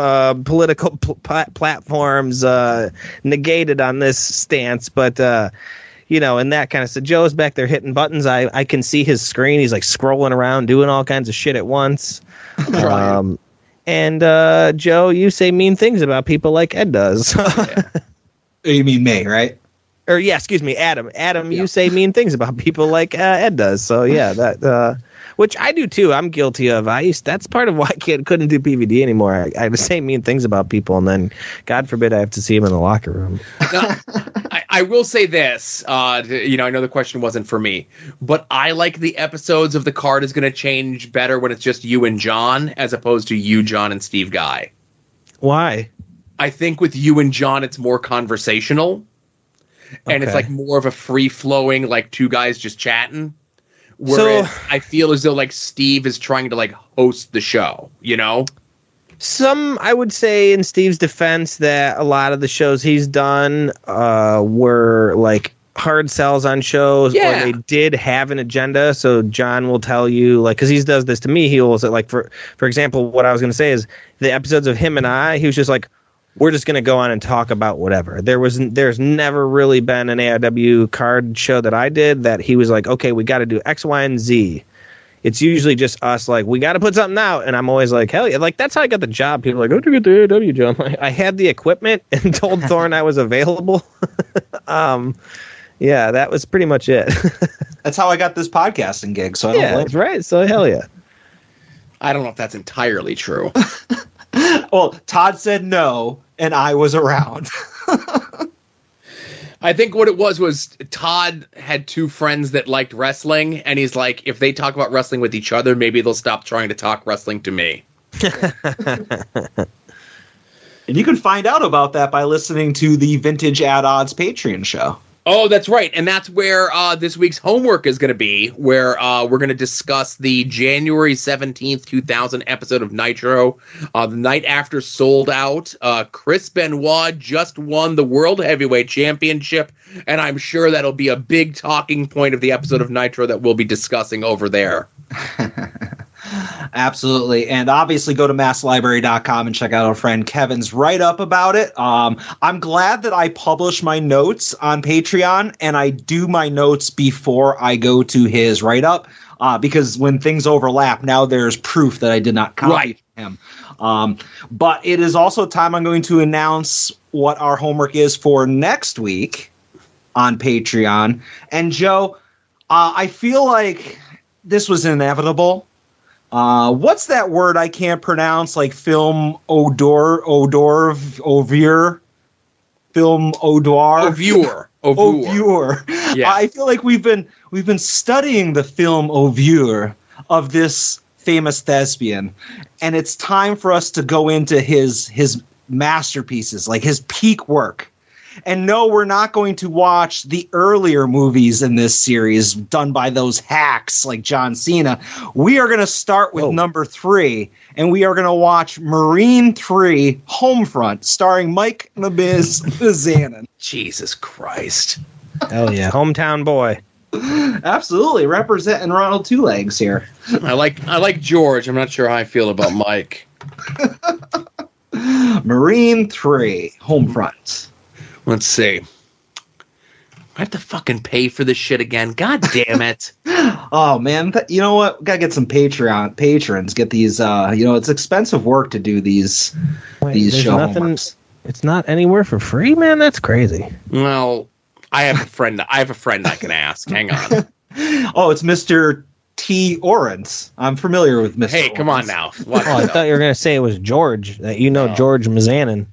Political platforms negated on this stance, but you know, and that kind of stuff. Joe's back there hitting buttons. I can see his screen. He's like scrolling around, doing all kinds of shit at once. And Joe, you say mean things about people like Ed does. You mean me, right? Or yeah, excuse me, Adam. Adam, you say mean things about people like Ed does. So yeah, that which I do too. I'm guilty of. That's part of why I couldn't do PVD anymore. I say mean things about people, and then God forbid I have to see him in the locker room. Now, I will say this. You know, I know the question wasn't for me, but I like the episodes of The Card is going to change better when it's just you and John, as opposed to you, John, and Steve Guy. Why? I think with you and John, it's more conversational. And it's like more of a free-flowing, like two guys just chatting. Whereas I feel as though like Steve is trying to like host the show, you know? I would say in Steve's defense that a lot of the shows he's done were like hard sells on shows, or they did have an agenda. So John will tell you, like, because he does this to me, he will say, like, for example, what I was going to say is the episodes of him and I, he was just like, we're just going to go on and talk about whatever. There's never really been an AIW card show that I did that he was like, okay, we got to do X, Y, and Z. it's usually just us like, we got to put something out. And I'm always like, hell yeah. Like, that's how I got the job. People are like, how'd you get the AEW job? Like, I had the equipment and told Thorne I was available. Yeah, that was pretty much it. That's how I got this podcasting gig. So I don't that's right. So hell yeah. I don't know if that's entirely true. Well, Todd said no, and I was around. I think what it was Todd had two friends that liked wrestling, and he's like, if they talk about wrestling with each other, maybe they'll stop trying to talk wrestling to me. And you can find out about that by listening to the Vintage at Odds Patreon show. Oh, that's right. And that's where this week's homework is going to be, where we're going to discuss the January 17th, 2000 episode of Nitro. The night after Sold Out, Chris Benoit just won the World Heavyweight Championship, and I'm sure that'll be a big talking point of the episode of Nitro that we'll be discussing over there. Absolutely. And obviously go to masslibrary.com and check out our friend Kevin's write-up about it. I'm glad that I publish my notes on Patreon, and I do my notes before I go to his write-up, because when things overlap, now there's proof that I did not copy him. But it is also time I'm going to announce what our homework is for next week on Patreon. And Joe, I feel like this was inevitable. What's that word I can't pronounce? Like film odor, ovure, film odoir, ovure. Yeah. I feel like we've been studying the film ovure of this famous thespian, and it's time for us to go into his masterpieces, like his peak work. And no, we're not going to watch the earlier movies in this series done by those hacks like John Cena. We are going to start with number 3, and we are going to watch Marine 3 Homefront, starring Mike Nabiz Mizanin. Jesus Christ. Hell yeah. Hometown boy. Absolutely. Representing Ronald Two Legs here. I like George. I'm not sure how I feel about Mike. Marine 3 Homefront. Let's see. I have to fucking pay for this shit again. God damn it. Oh, man. You know what? Gotta get some patrons. Get these, it's expensive work to do these show homeworks. It's not anywhere for free, man? That's crazy. Well, I have a friend I can ask. Hang on. Oh, it's Mr. T. Orens. I'm familiar with Mr. Hey, come on now. I thought you were going to say it was George. That George Mizanin.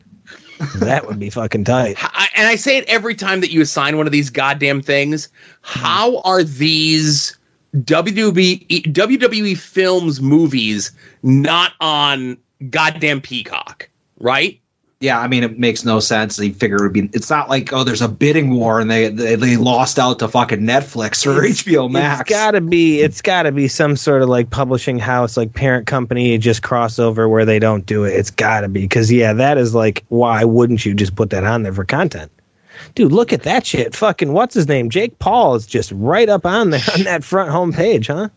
That would be fucking tight. And I say it every time that you assign one of these goddamn things. How are these WWE Films movies not on goddamn Peacock, right? Yeah, I mean, it makes no sense. You figure it would be. It's not like, there's a bidding war and they lost out to fucking Netflix or HBO Max. It's gotta be some sort of like publishing house, like parent company, just crossover where they don't do it. It's gotta be, because that is like, why wouldn't you just put that on there for content? Dude, look at that shit. Fucking what's his name? Jake Paul is just right up on there on that front homepage, huh?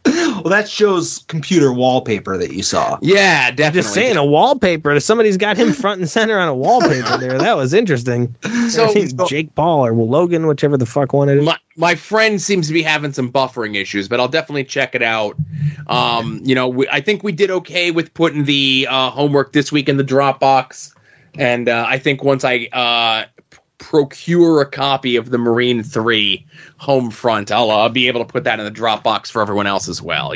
Well, that shows computer wallpaper that you saw. Yeah, definitely. Just saying, a wallpaper. Somebody's got him front and center on a wallpaper there. That was interesting. So Jake Paul or Logan, whichever the fuck one it is. My friend seems to be having some buffering issues, but I'll definitely check it out. I think we did okay with putting the homework this week in the Dropbox, and I think once I procure a copy of the Marine 3 Homefront, I'll be able to put that in the Dropbox for everyone else as well,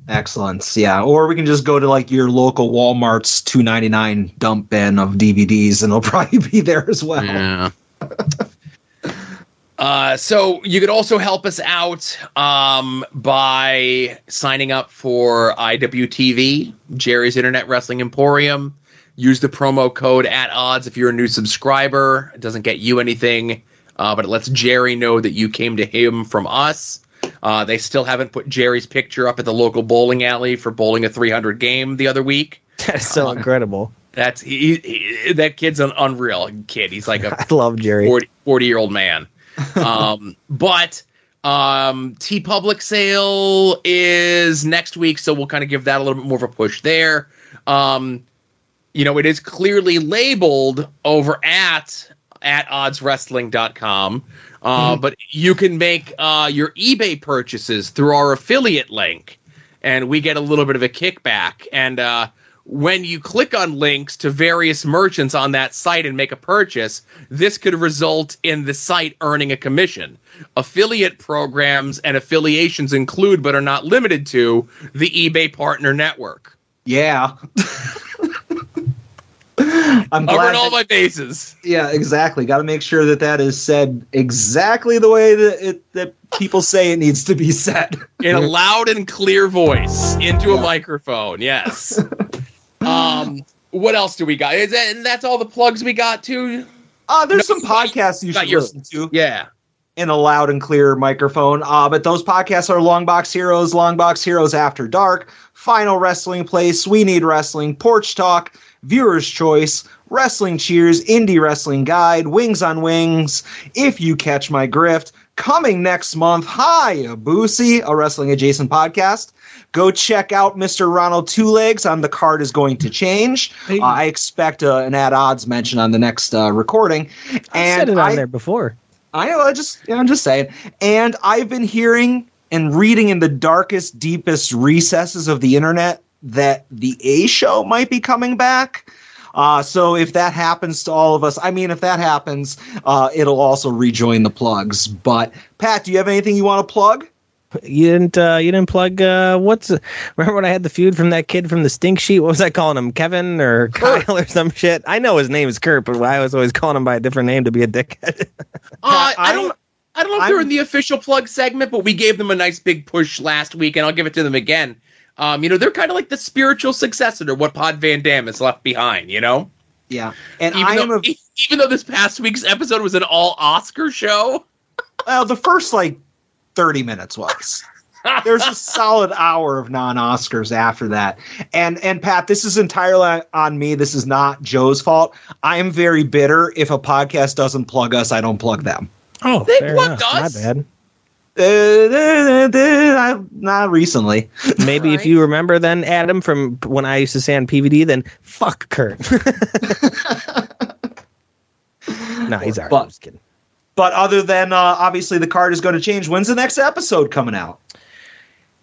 Excellent. Yeah. Or we can just go to like your local Walmart's $2.99 dump bin of DVDs, and it'll probably be there as well. Yeah. So you could also help us out by signing up for IWTV, Jerry's Internet Wrestling Emporium. Use the promo code @odds if you're a new subscriber. It doesn't get you anything, but it lets Jerry know that you came to him from us. They still haven't put Jerry's picture up at the local bowling alley for bowling a 300 game the other week. That's so incredible. That kid's an unreal kid. He's like I love Jerry. 40-year-old man. But TeePublic sale is next week, so we'll kind of give that a little bit more of a push there. It is clearly labeled over at at oddswrestling.com. But you can make your eBay purchases through our affiliate link, and we get a little bit of a kickback. And when you click on links to various merchants on that site and make a purchase, this could result in the site earning a commission. Affiliate programs and affiliations include, but are not limited to, the eBay Partner Network. Yeah. I'm covering all my bases. Yeah, exactly. Got to make sure that is said exactly the way that people say it needs to be said. In a loud and clear voice into a microphone. Yes. What else do we got? And that's all the plugs we got too? There's some podcasts you should listen to. Yeah. In a loud and clear microphone. But those podcasts are Longbox Heroes After Dark, Final Wrestling Place, We Need Wrestling, Porch Talk, Viewer's Choice, Wrestling Cheers, Indie Wrestling Guide, Wings on Wings, If You Catch My Grift. Coming next month, Hayabusa, a wrestling adjacent podcast. Go check out Mr. Ronald Two Legs on The Card Is Going to Change. I expect an At Odds mention on the next recording. I said it on there before. I know, I'm just saying. And I've been hearing and reading in the darkest, deepest recesses of the internet that the A Show might be coming back. So if that happens to all of us, if that happens, it'll also rejoin the plugs. But Pat, do you have anything you want to plug? You didn't plug remember when I had the feud from that kid from the Stink Sheet? What was I calling him? Kevin or Kyle or some shit? I know his name is Kurt, but I was always calling him by a different name to be a dickhead. I don't know if they're in the official plug segment, but we gave them a nice big push last week, and I'll give it to them again. They're kind of like the spiritual successor to what Pod Van Dam has left behind, Yeah. And even though this past week's episode was an all Oscar show. Well, the first 30 minutes was. There's a solid hour of non-Oscars after that. And Pat, this is entirely on me. This is not Joe's fault. I am very bitter. If a podcast doesn't plug us, I don't plug them. Oh, they plugged us. Not bad. Not recently. Maybe if you remember then, Adam, from when I used to say on PVD, then fuck Kurt. No, he's all right. I'm just kidding. But other than, obviously, The Card Is Going to Change, when's the next episode coming out?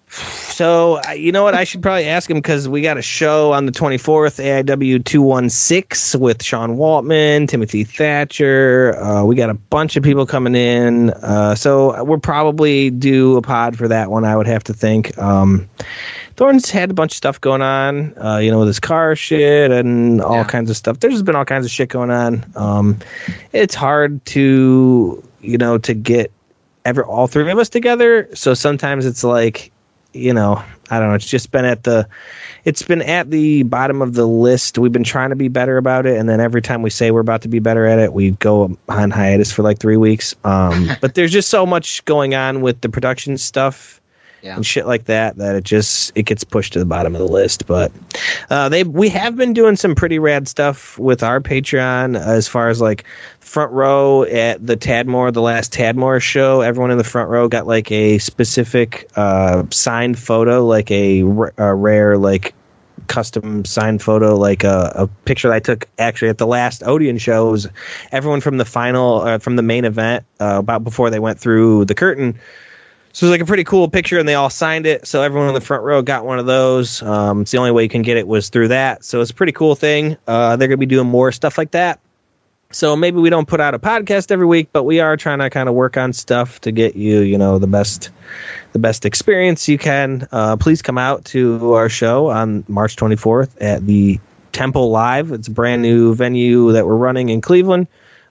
So, you know what? I should probably ask him because we got a show on the 24th, AIW 216 with Sean Waltman, Timothy Thatcher. We got a bunch of people coming in. So we'll probably do a pod for that one, I would have to think. Thorne's had a bunch of stuff going on, with his car shit and all kinds of stuff. There's been all kinds of shit going on. It's hard to, to get all three of us together. So sometimes it's like, I don't know. It's just been at the bottom of the list. We've been trying to be better about it. And then every time we say we're about to be better at it, we go on hiatus for 3 weeks. But there's just so much going on with the production stuff and shit like that it gets pushed to the bottom of the list. But we have been doing some pretty rad stuff with our Patreon as far as front row at the last Tadmore show. Everyone in the front row got a specific signed photo, a rare custom signed photo, a picture that I took actually at the last Odeon shows. Everyone from the final from the main event about before they went through the curtain. So it was a pretty cool picture, and they all signed it. So everyone in the front row got one of those. It's the only way you can get it was through that. So it's a pretty cool thing. They're going to be doing more stuff like that. So maybe we don't put out a podcast every week, but we are trying to kind of work on stuff to get you, the best experience you can. Please come out to our show on March 24th at the Temple Live. It's a brand new venue that we're running in Cleveland.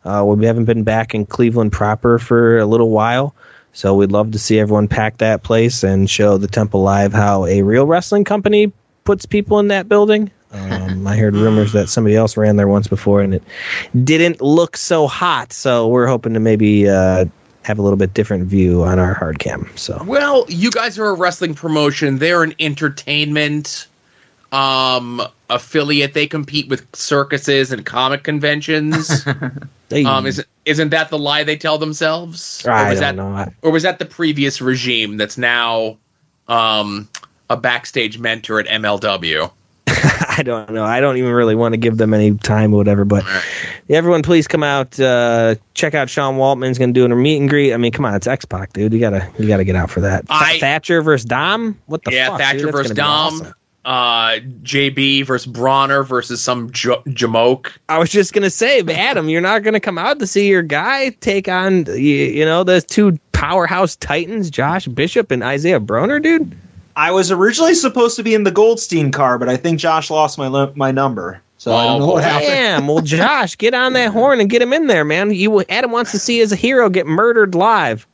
We haven't been back in Cleveland proper for a little while. So we'd love to see everyone pack that place and show the Temple Live how a real wrestling company puts people in that building. I heard rumors that somebody else ran there once before and it didn't look so hot. So we're hoping to maybe have a little bit different view on our hard cam. So, well, you guys are a wrestling promotion. They're an entertainment affiliate. They compete with circuses and comic conventions. Isn't that the lie they tell themselves? I don't know. Or was that the previous regime that's now a backstage mentor at MLW? I I don't know. I don't even really want to give them any time or whatever. But everyone, please come out. Check out Sean Waltman's going to do a meet and greet. I mean, come on, it's X-Pac, dude. You gotta get out for that. Thatcher versus Dom. What the fuck? Thatcher dude? versus Dom. Awesome. JB versus Bronner versus some Jamoke. I was just gonna say, Adam, you're not gonna come out to see your guy take on those two powerhouse titans, Josh Bishop and Isaiah Broner, dude. I was originally supposed to be in the Goldstein car, but I think Josh lost my number, so I don't know what happened. Damn, well, Josh, get on that horn and get him in there, man. Adam wants to see his hero get murdered live.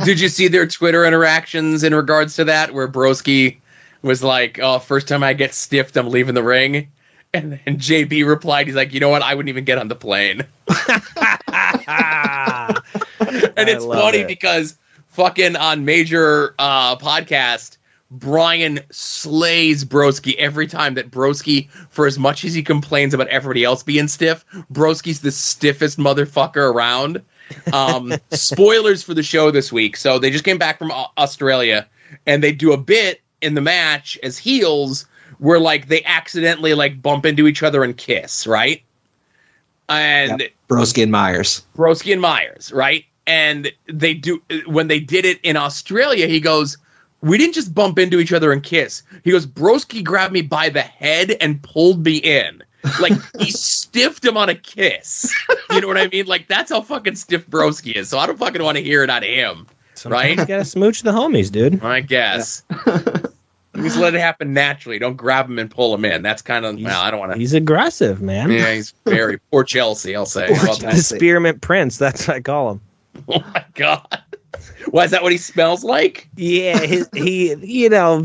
Did you see their Twitter interactions in regards to that, where Broski was like, "Oh, first time I get stiffed, I'm leaving the ring," and then JB replied, "He's like, you know what? I wouldn't even get on the plane." And it's funny because fucking on major podcast, Brian slays Broski every time that Broski, for as much as he complains about everybody else being stiff, Broski's the stiffest motherfucker around. Spoilers for the show this week. So they just came back from Australia, and they do a bit in the match as heels where like they accidentally like bump into each other and kiss, right? And Broski and Myers, right? And they do, when they did it in Australia, he goes, "We didn't just bump into each other and kiss." He goes, "Broski grabbed me by the head and pulled me in." Like, he stiffed him on a kiss. You know what I mean? Like, that's how fucking stiff Broski is. So I don't fucking want to hear it out of him. Right? You gotta smooch the homies, dude. I guess. Just let it happen naturally. Don't grab him and pull him in. That's kind of, I don't want to. He's aggressive, man. Yeah, he's very poor Chelsea, I'll say. The Spearmint Prince, that's what I call him. Oh my God. Why, is that what he smells like? Yeah, he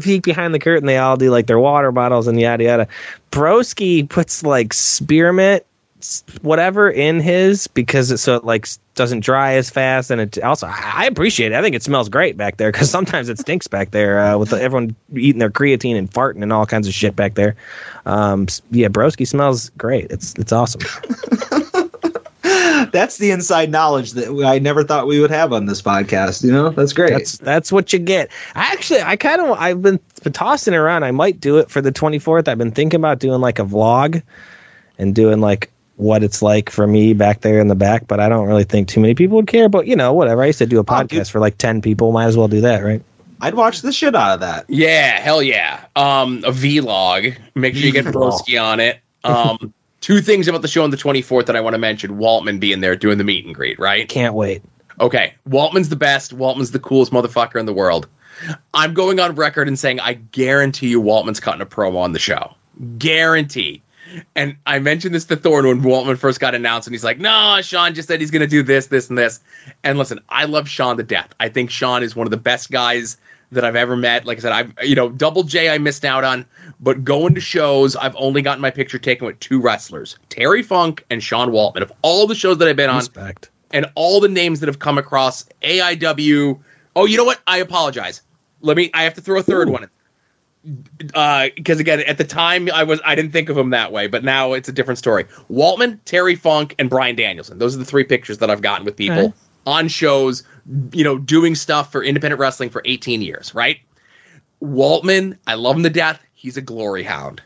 peek behind the curtain, they all do like their water bottles and yada yada. Broski puts like spearmint whatever in his because it like doesn't dry as fast, and it also, I appreciate it. I think it smells great back there because sometimes it stinks back there with everyone eating their creatine and farting and all kinds of shit back there. Broski smells great. It's awesome. That's the inside knowledge that I never thought we would have on this podcast. You know, that's great. That's what you get. I've been tossing it around. I might do it for the 24th. I've been thinking about doing like a vlog and doing like what it's like for me back there in the back, but I don't really think too many people would care. But whatever. I used to do a podcast for like 10 people. Might as well do that, right? I'd watch the shit out of that. Yeah, hell yeah. A vlog. Make sure you get Broski on it. Two things about the show on the 24th that I want to mention. Waltman being there doing the meet and greet, right? Can't wait. Okay. Waltman's the best. Waltman's the coolest motherfucker in the world. I'm going on record and saying I guarantee you Waltman's cutting a promo on the show. Guarantee. And I mentioned this to Thorne when Waltman first got announced, and he's like, "No, Sean just said he's going to do this, this, and this." And listen, I love Sean to death. I think Sean is one of the best guys that I've ever met. Like I said, Double J I missed out on, but going to shows, I've only gotten my picture taken with two wrestlers, Terry Funk and Sean Waltman. Of all the shows that I've been on, and all the names that have come across, AIW. Oh, you know what? I apologize. I have to throw a third one in. Because again, at the time I didn't think of him that way, but now it's a different story. Waltman, Terry Funk, and Bryan Danielson. Those are the three pictures that I've gotten with people on shows, doing stuff for independent wrestling for 18 years, right? Waltman, I love him to death. He's a glory hound.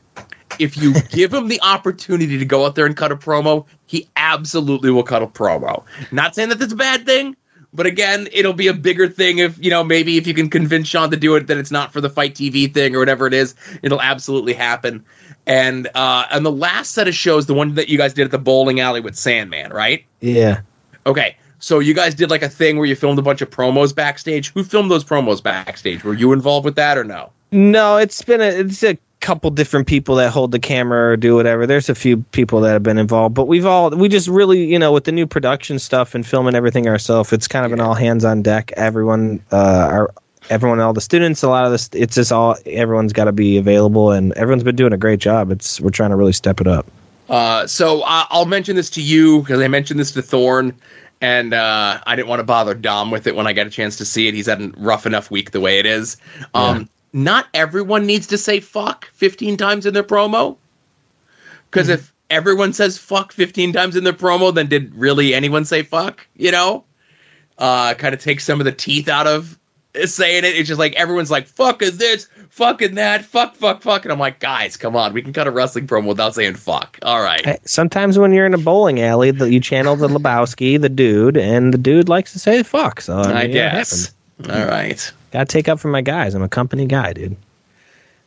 If you give him the opportunity to go out there and cut a promo, he absolutely will cut a promo. Not saying that that's a bad thing, but again, it'll be a bigger thing if, maybe if you can convince Sean to do it, that it's not for the Fight TV thing or whatever it is, it'll absolutely happen. And the last set of shows, the one that you guys did at the bowling alley with Sandman, right? Yeah. Okay. So you guys did like a thing where you filmed a bunch of promos backstage. Who filmed those promos backstage? Were you involved with that or no? No, it's a couple different people that hold the camera or do whatever. There's a few people that have been involved, but we just really, with the new production stuff and filming everything ourselves, it's kind of an all hands on deck. Everyone, all the students, a lot of this, it's just everyone's got to be available, and everyone's been doing a great job. We're trying to really step it up. So I'll mention this to you because I mentioned this to Thorne, and I didn't want to bother Dom with it when I got a chance to see it. He's had a rough enough week the way it is. Not everyone needs to say fuck 15 times in their promo. Because if everyone says fuck 15 times in their promo, then did really anyone say fuck? Kind of takes some of the teeth out of saying it. It's just like everyone's like, fucking this, fucking that, fuck. And I'm like, guys, come on. We can cut a wrestling promo without saying fuck. All right. Hey, sometimes when you're in a bowling alley, you channel the Lebowski, the dude, and the dude likes to say fuck. So I guess. All right. Gotta take up for my guys. I'm a company guy, dude.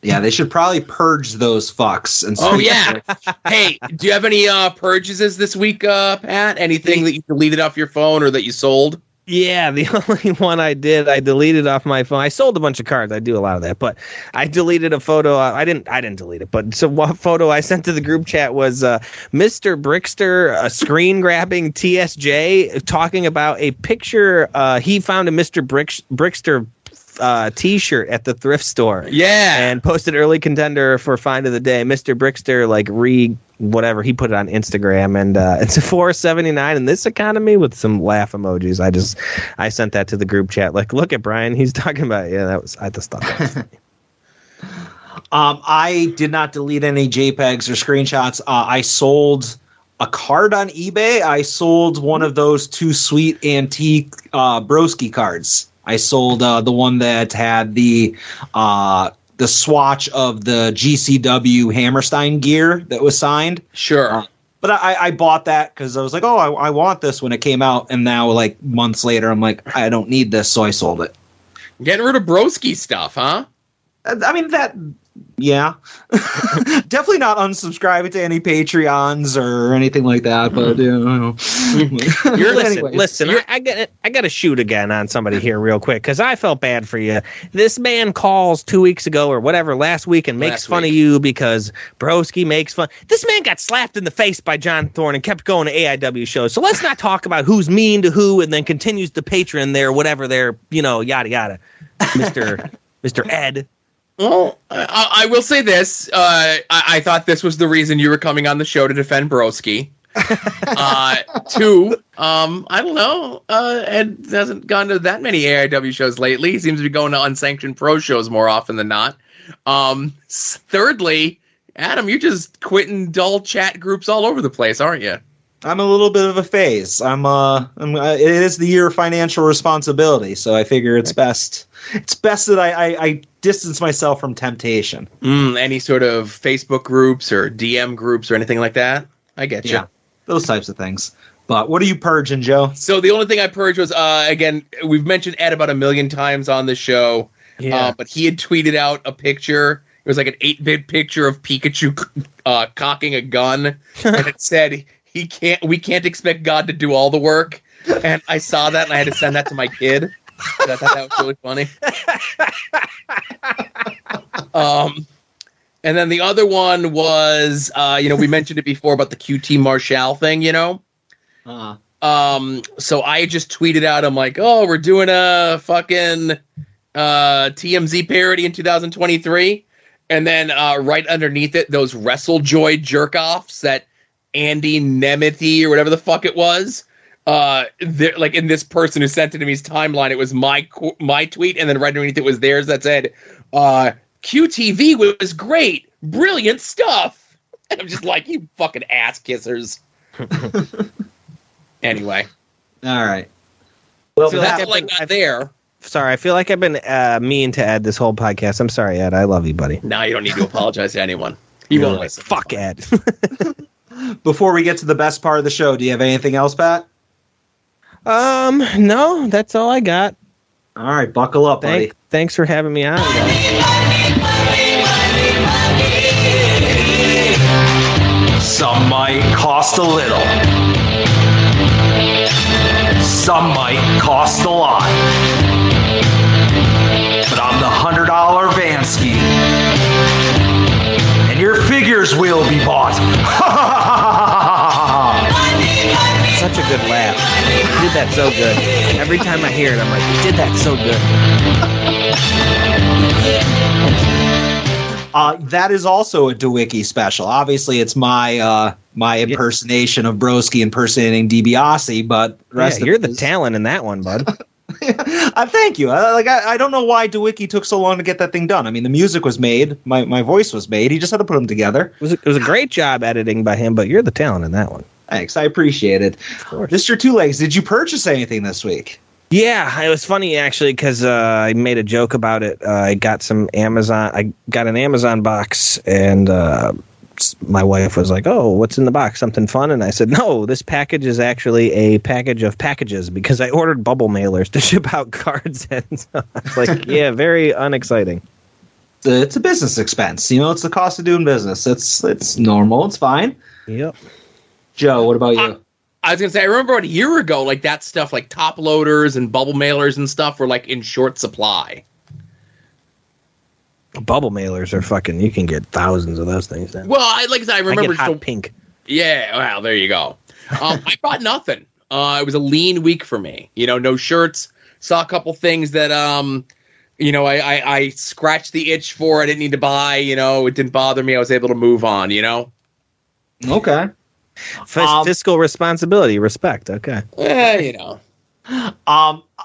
Yeah, they should probably purge those fucks. And oh, yeah. Hey, do you have any purchases this week, Pat? Anything that you deleted off your phone or that you sold? Yeah, the only one I deleted off my phone. I sold a bunch of cards. I do a lot of that, but I deleted a photo. I didn't delete it, but so one photo I sent to the group chat was Mr. Brickster screen grabbing TSJ talking about a picture he found a Mr. Brickster t-shirt at the thrift store. Yeah. And posted early contender for find of the day. Mr. Brickster whatever, he put it on Instagram, and it's a $4.79 in this economy with some laugh emojis. I sent that to the group chat. Like, look at Brian, he's talking about I just thought that was funny. I did not delete any JPEGs or screenshots. I sold a card on eBay. I sold one of those Too Sweet antique Broski cards. I sold the one that had the swatch of the GCW Hammerstein gear that was signed. Sure. But I bought that because I was like, oh, I want this when it came out. And now, like, months later, I'm like, I don't need this, so I sold it. Getting rid of Broski stuff, huh? I mean, yeah. Definitely not unsubscribing to any Patreons or anything like that, but listen, I got to shoot again on somebody here real quick because I felt bad for you. This man calls 2 weeks ago or whatever last week and makes fun of you because Broski makes fun. This man got slapped in the face by John Thorne and kept going to AIW shows. So let's not talk about who's mean to who and then continues to patron their whatever their yada yada, Mr. Ed. Well, I will say this. I thought this was the reason you were coming on the show to defend Broski. Two, I don't know. Ed hasn't gone to that many AIW shows lately. He seems to be going to unsanctioned pro shows more often than not. Thirdly, Adam, you're just quitting dull chat groups all over the place, aren't you? I'm a little bit of a phase. It is the year of financial responsibility, so I figure it's best. It's best that I distance myself from temptation. Any sort of Facebook groups or DM groups or anything like that? I get you. Yeah, those types of things. But what are you purging, Joe? So the only thing I purged was, again, we've mentioned Ed about 1 million times on the show. Yeah. But he had tweeted out a picture. It was like an 8-bit picture of Pikachu cocking a gun, and it said, we can't expect God to do all the work. And I saw that and I had to send that to my kid. I thought that was really funny. And then the other one was, we mentioned it before about the QT Marshall thing, So I just tweeted out, I'm like, oh, we're doing a fucking TMZ parody in 2023. And then right underneath it, those WrestleJoy jerk-offs that Andy Nemeth or whatever the fuck it was. Like in this person who sent it to me's timeline, it was my tweet, and then right underneath it was theirs that said, QTV was great, brilliant stuff. And I'm just like, you fucking ass kissers. Anyway. All right. Well, so that's all I got there. Sorry, I feel like I've been mean to Ed this whole podcast. I'm sorry, Ed. I love you, buddy. No, you don't need to apologize to anyone. You won't listen. Fuck Ed. Before we get to the best part of the show, do you have anything else, Pat? No, that's all I got. All right, buckle up, buddy. Thanks for having me on, guys. Some might cost a little. Some might cost a lot. But I'm the $100 Vansky. And your figures will be bought. Such a good laugh. You did that so good. Every time I hear it, I'm like, you did that so good. That is also a DeWicki special. Obviously, it's my impersonation of Broski impersonating DiBiase, but you're the talent in that one, bud. Thank you. I don't know why DeWicki took so long to get that thing done. I mean, the music was made, my voice was made. He just had to put them together. It was a great job editing by him, but you're the talent in that one. Thanks, I appreciate it. Of course. Mr. Two Legs, did you purchase anything this week? Yeah, it was funny actually because I made a joke about it. I got an Amazon box, and my wife was like, "Oh, what's in the box? Something fun?" And I said, "No, this package is actually a package of packages because I ordered bubble mailers to ship out cards." And so I was like, "Yeah, very unexciting." It's a business expense. It's the cost of doing business. It's normal. It's fine. Yep. Joe, what about you? I was going to say, I remember about a year ago, like that stuff, like top loaders and bubble mailers and stuff were like in short supply. Bubble mailers are fucking, you can get thousands of those things then. Well, like I said, I remember. I get hot pink. Yeah, well, there you go. I bought nothing. It was a lean week for me. No shirts. Saw a couple things that, I scratched the itch for. I didn't need to buy. It didn't bother me. I was able to move on, Okay. Fiscal responsibility, respect. Okay.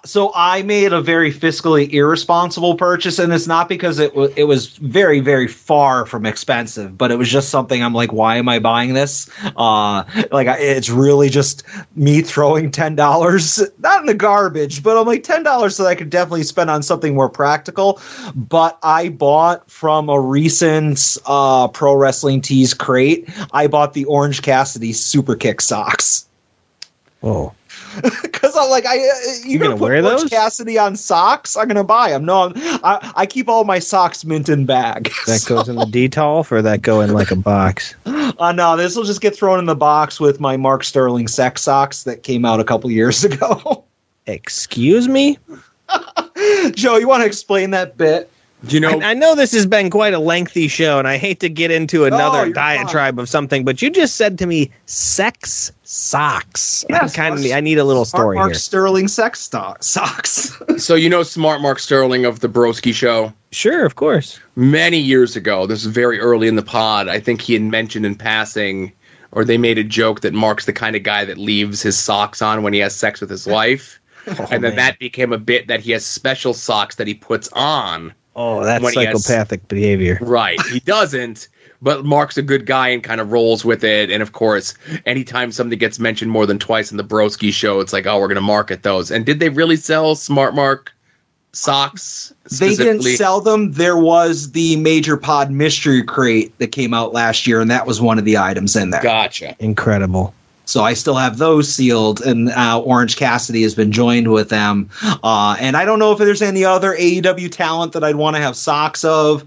So I made a very fiscally irresponsible purchase, and it's not because it was very, very far from expensive, but it was just something I'm like, why am I buying this? It's really just me throwing $10, not in the garbage, but I'm like $10 that I could definitely spend on something more practical. But I bought from a recent Pro Wrestling Tees crate, I bought the Orange Cassidy Super Kick socks. Oh. Because I'm like, you're gonna put wear Orange those? Cassidy on socks? I'm gonna buy them. No, I keep all my socks mint in bag. That goes in the detolf, or that go in like a box? No, this will just get thrown in the box with my Mark Sterling sex socks that came out a couple years ago. Excuse me? Joe, you want to explain that bit? I know this has been quite a lengthy show, and I hate to get into another diatribe of something, but you just said to me, sex socks. Yes, I need a little story Mark here. Sterling sex socks. So Smart Mark Sterling of the Broski Show? Sure, of course. Many years ago, this is very early in the pod, I think he had mentioned in passing, or they made a joke that Mark's the kind of guy that leaves his socks on when he has sex with his wife. And then that became a bit that he has special socks that he puts on. Oh, that's psychopathic behavior. Right. He doesn't, but Mark's a good guy and kind of rolls with it. And, of course, anytime something gets mentioned more than twice in the Broski Show, it's like, oh, we're going to market those. And did they really sell Smart Mark socks? They didn't sell them. There was the Major Pod Mystery Crate that came out last year, and that was one of the items in there. Gotcha. Incredible. So I still have those sealed, and Orange Cassidy has been joined with them. And I don't know if there's any other AEW talent that I'd want to have socks of.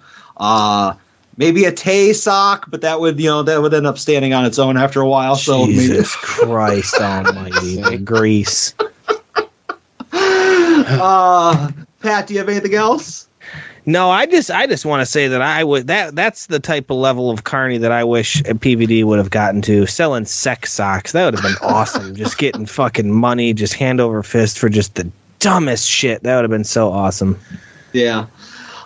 Maybe a Tay sock, but that would end up standing on its own after a while. Jesus Christ Almighty, the grease. Pat, do you have anything else? No, I just want to say that that's the type of level of carny that I wish PVD would have gotten to, selling sex socks. That would have been awesome. Just getting fucking money, just hand over fist for just the dumbest shit. That would have been so awesome. Yeah.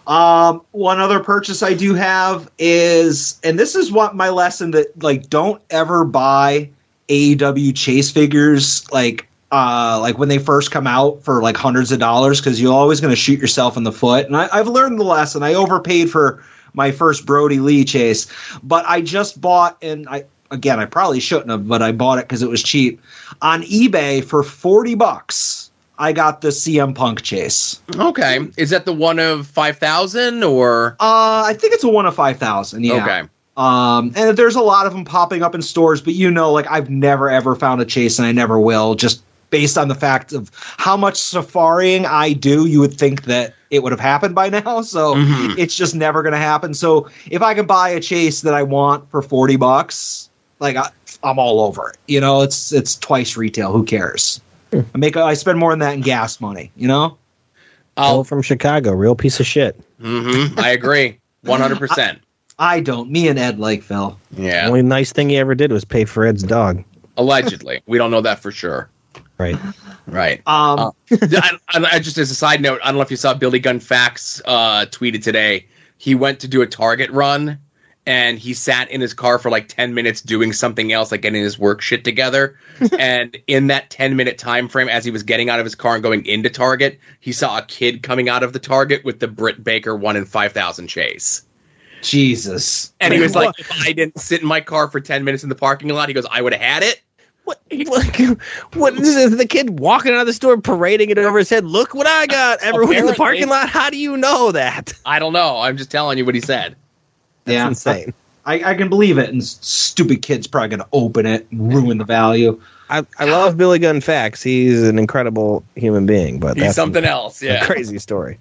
One other purchase I do have is, and this is what my lesson that, like, don't ever buy AEW chase figures like when they first come out for like hundreds of dollars, because you're always going to shoot yourself in the foot. And I've learned the lesson. I overpaid for my first Brody Lee chase, but I just bought, and I probably shouldn't have, but I bought it because it was cheap on eBay for $40. I got the CM Punk chase. Okay. Is that the one of 5,000 or? I think it's a one of 5,000. Yeah. Okay. And there's a lot of them popping up in stores, but I've never ever found a chase, and I never will, just based on the fact of how much safaring I do. You would think that it would have happened by now, so it's just never going to happen. So if I can buy a chase that I want for $40, like I'm all over it. It's twice retail. Who cares? I spend more than that in gas money. Phil from Chicago, real piece of shit. I agree, 100%. I don't. Me and Ed like Phil. Yeah. The only nice thing he ever did was pay for Ed's dog. Allegedly. We don't know that for sure. Right. Just as a side note, I don't know if you saw Billy Gunn Fax tweeted today. He went to do a Target run, and he sat in his car for like 10 minutes doing something else, like getting his work shit together. And in that 10-minute time frame, as he was getting out of his car and going into Target, he saw a kid coming out of the Target with the Britt Baker 1 in 5,000 chase. Jesus. And he was like, if I didn't sit in my car for 10 minutes in the parking lot, he goes, I would have had it. What is the kid walking out of the store parading it over his head? Look what I got! Everyone in the parking lot. How do you know that? I don't know. I'm just telling you what he said. That's insane. I can believe it, and stupid kid's probably going to open it and ruin the value. I love Billy Gunn Facts. He's an incredible human being, but He's that's something else. Yeah, a crazy story.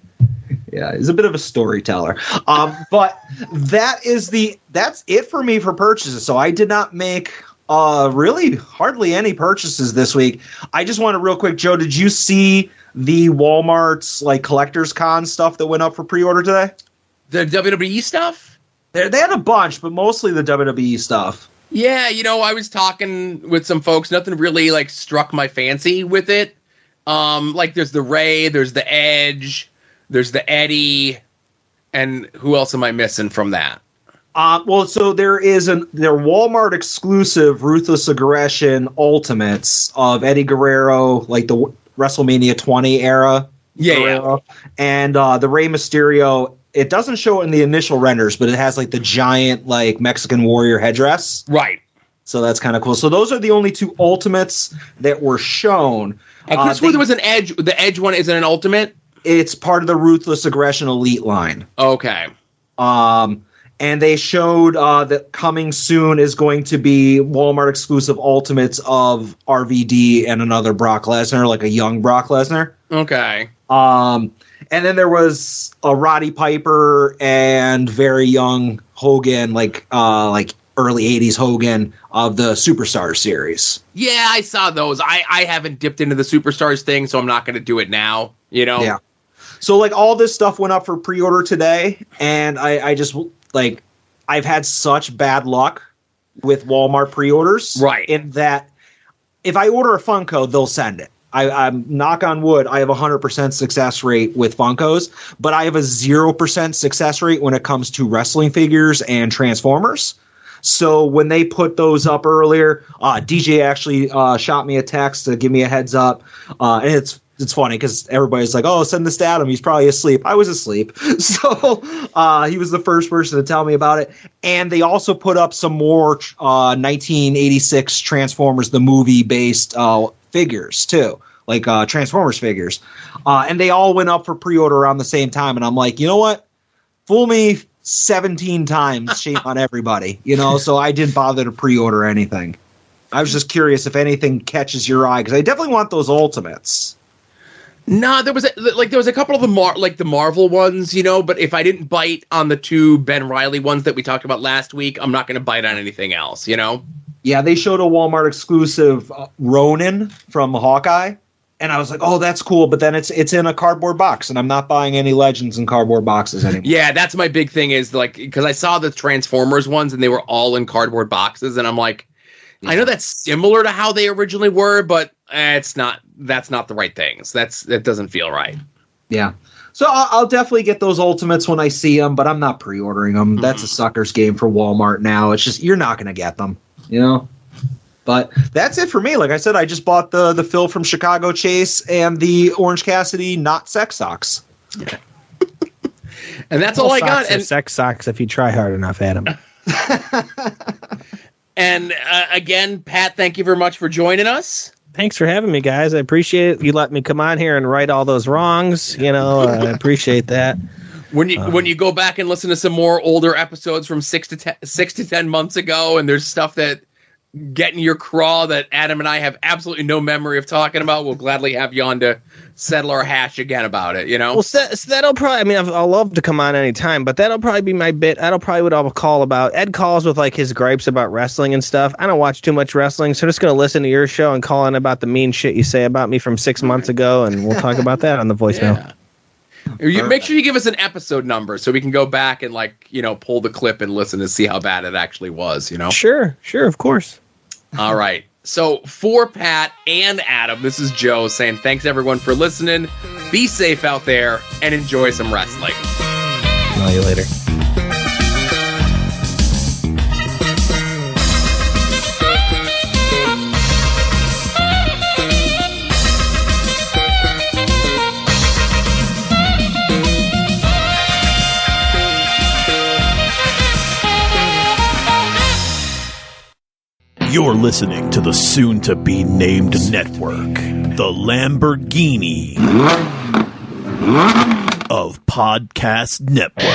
Yeah, he's a bit of a storyteller. But that's it for me for purchases. So I did not make really hardly any purchases this week. I just want to real quick, Joe, did you see the Walmart's like collector's con stuff that went up for pre-order today? The WWE stuff? They had a bunch, but mostly the WWE stuff. Yeah, I was talking with some folks. Nothing really like struck my fancy with it. Like there's the Ray, there's the Edge, there's the Eddie, and who else am I missing from that? So their Walmart exclusive Ruthless Aggression Ultimates of Eddie Guerrero, like the WrestleMania 20 era. Yeah. And the Rey Mysterio. It doesn't show it in the initial renders, but it has like the giant like Mexican warrior headdress. Right. So that's kind of cool. So those are the only two ultimates that were shown. I could swear there was an Edge. The Edge one isn't an ultimate? It's part of the Ruthless Aggression Elite line. Okay. And they showed that coming soon is going to be Walmart exclusive ultimates of RVD and another Brock Lesnar, like a young Brock Lesnar. Okay. And then there was a Roddy Piper and very young Hogan, like early 80s Hogan of the Superstars series. Yeah, I saw those. I haven't dipped into the Superstars thing, so I'm not going to do it now, Yeah. So like all this stuff went up for pre-order today, and I just like I've had such bad luck with Walmart pre-orders. Right. In that if I order a Funko, they'll send it. I'm knock on wood, I have a 100% success rate with Funkos, but I have a 0% success rate when it comes to wrestling figures and Transformers. So when they put those up earlier, DJ actually shot me a text to give me a heads up. And it's funny because everybody's like, oh, send this to Adam. He's probably asleep. I was asleep. So he was the first person to tell me about it. And they also put up some more 1986 Transformers, the movie-based figures, too. Like Transformers figures. And they all went up for pre-order around the same time. And I'm like, you know what? Fool me 17 times, shame on everybody. So I didn't bother to pre-order anything. I was just curious if anything catches your eye, because I definitely want those Ultimates. No, there was a couple of the Marvel ones, but if I didn't bite on the two Ben Reilly ones that we talked about last week, I'm not going to bite on anything else, Yeah, they showed a Walmart exclusive Ronin from Hawkeye. And I was like, oh, that's cool. But then it's in a cardboard box, and I'm not buying any Legends in cardboard boxes anymore. Yeah, that's my big thing is like, because I saw the Transformers ones and they were all in cardboard boxes. And I'm like, I know that's similar to how they originally were, but that's not the right things. That doesn't feel right. Yeah. So I'll definitely get those Ultimates when I see them, but I'm not pre-ordering them. Mm-hmm. That's a sucker's game for Walmart now. It's just, you're not going to get them, But that's it for me. Like I said, I just bought the Phil from Chicago Chase and the Orange Cassidy not sex socks. Yeah. And that's all I got. And sex socks if you try hard enough, Adam. And again, Pat, thank you very much for joining us. Thanks for having me, guys. I appreciate it. You let me come on here and right all those wrongs. I appreciate that. When you go back and listen to some more older episodes from 6 to 10 months ago, and there's stuff that get in your craw that Adam and I have absolutely no memory of talking about, we'll gladly have you on to settle our hash again about it, Well, so that'll probably, I'll love to come on anytime, but that'll probably be my bit. That'll probably what I'll call about. Ed calls with like his gripes about wrestling and stuff. I don't watch too much wrestling, so I'm just going to listen to your show and call in about the mean shit you say about me from 6 months ago, and we'll talk about that on the voicemail. Yeah. Make sure you give us an episode number so we can go back and pull the clip and listen to see how bad it actually was, Sure, of course. All right. So for Pat and Adam, this is Joe saying thanks everyone for listening. Be safe out there and enjoy some wrestling. Smell you later. You're listening to the soon-to-be-named network, the Lamborghini of podcast networks.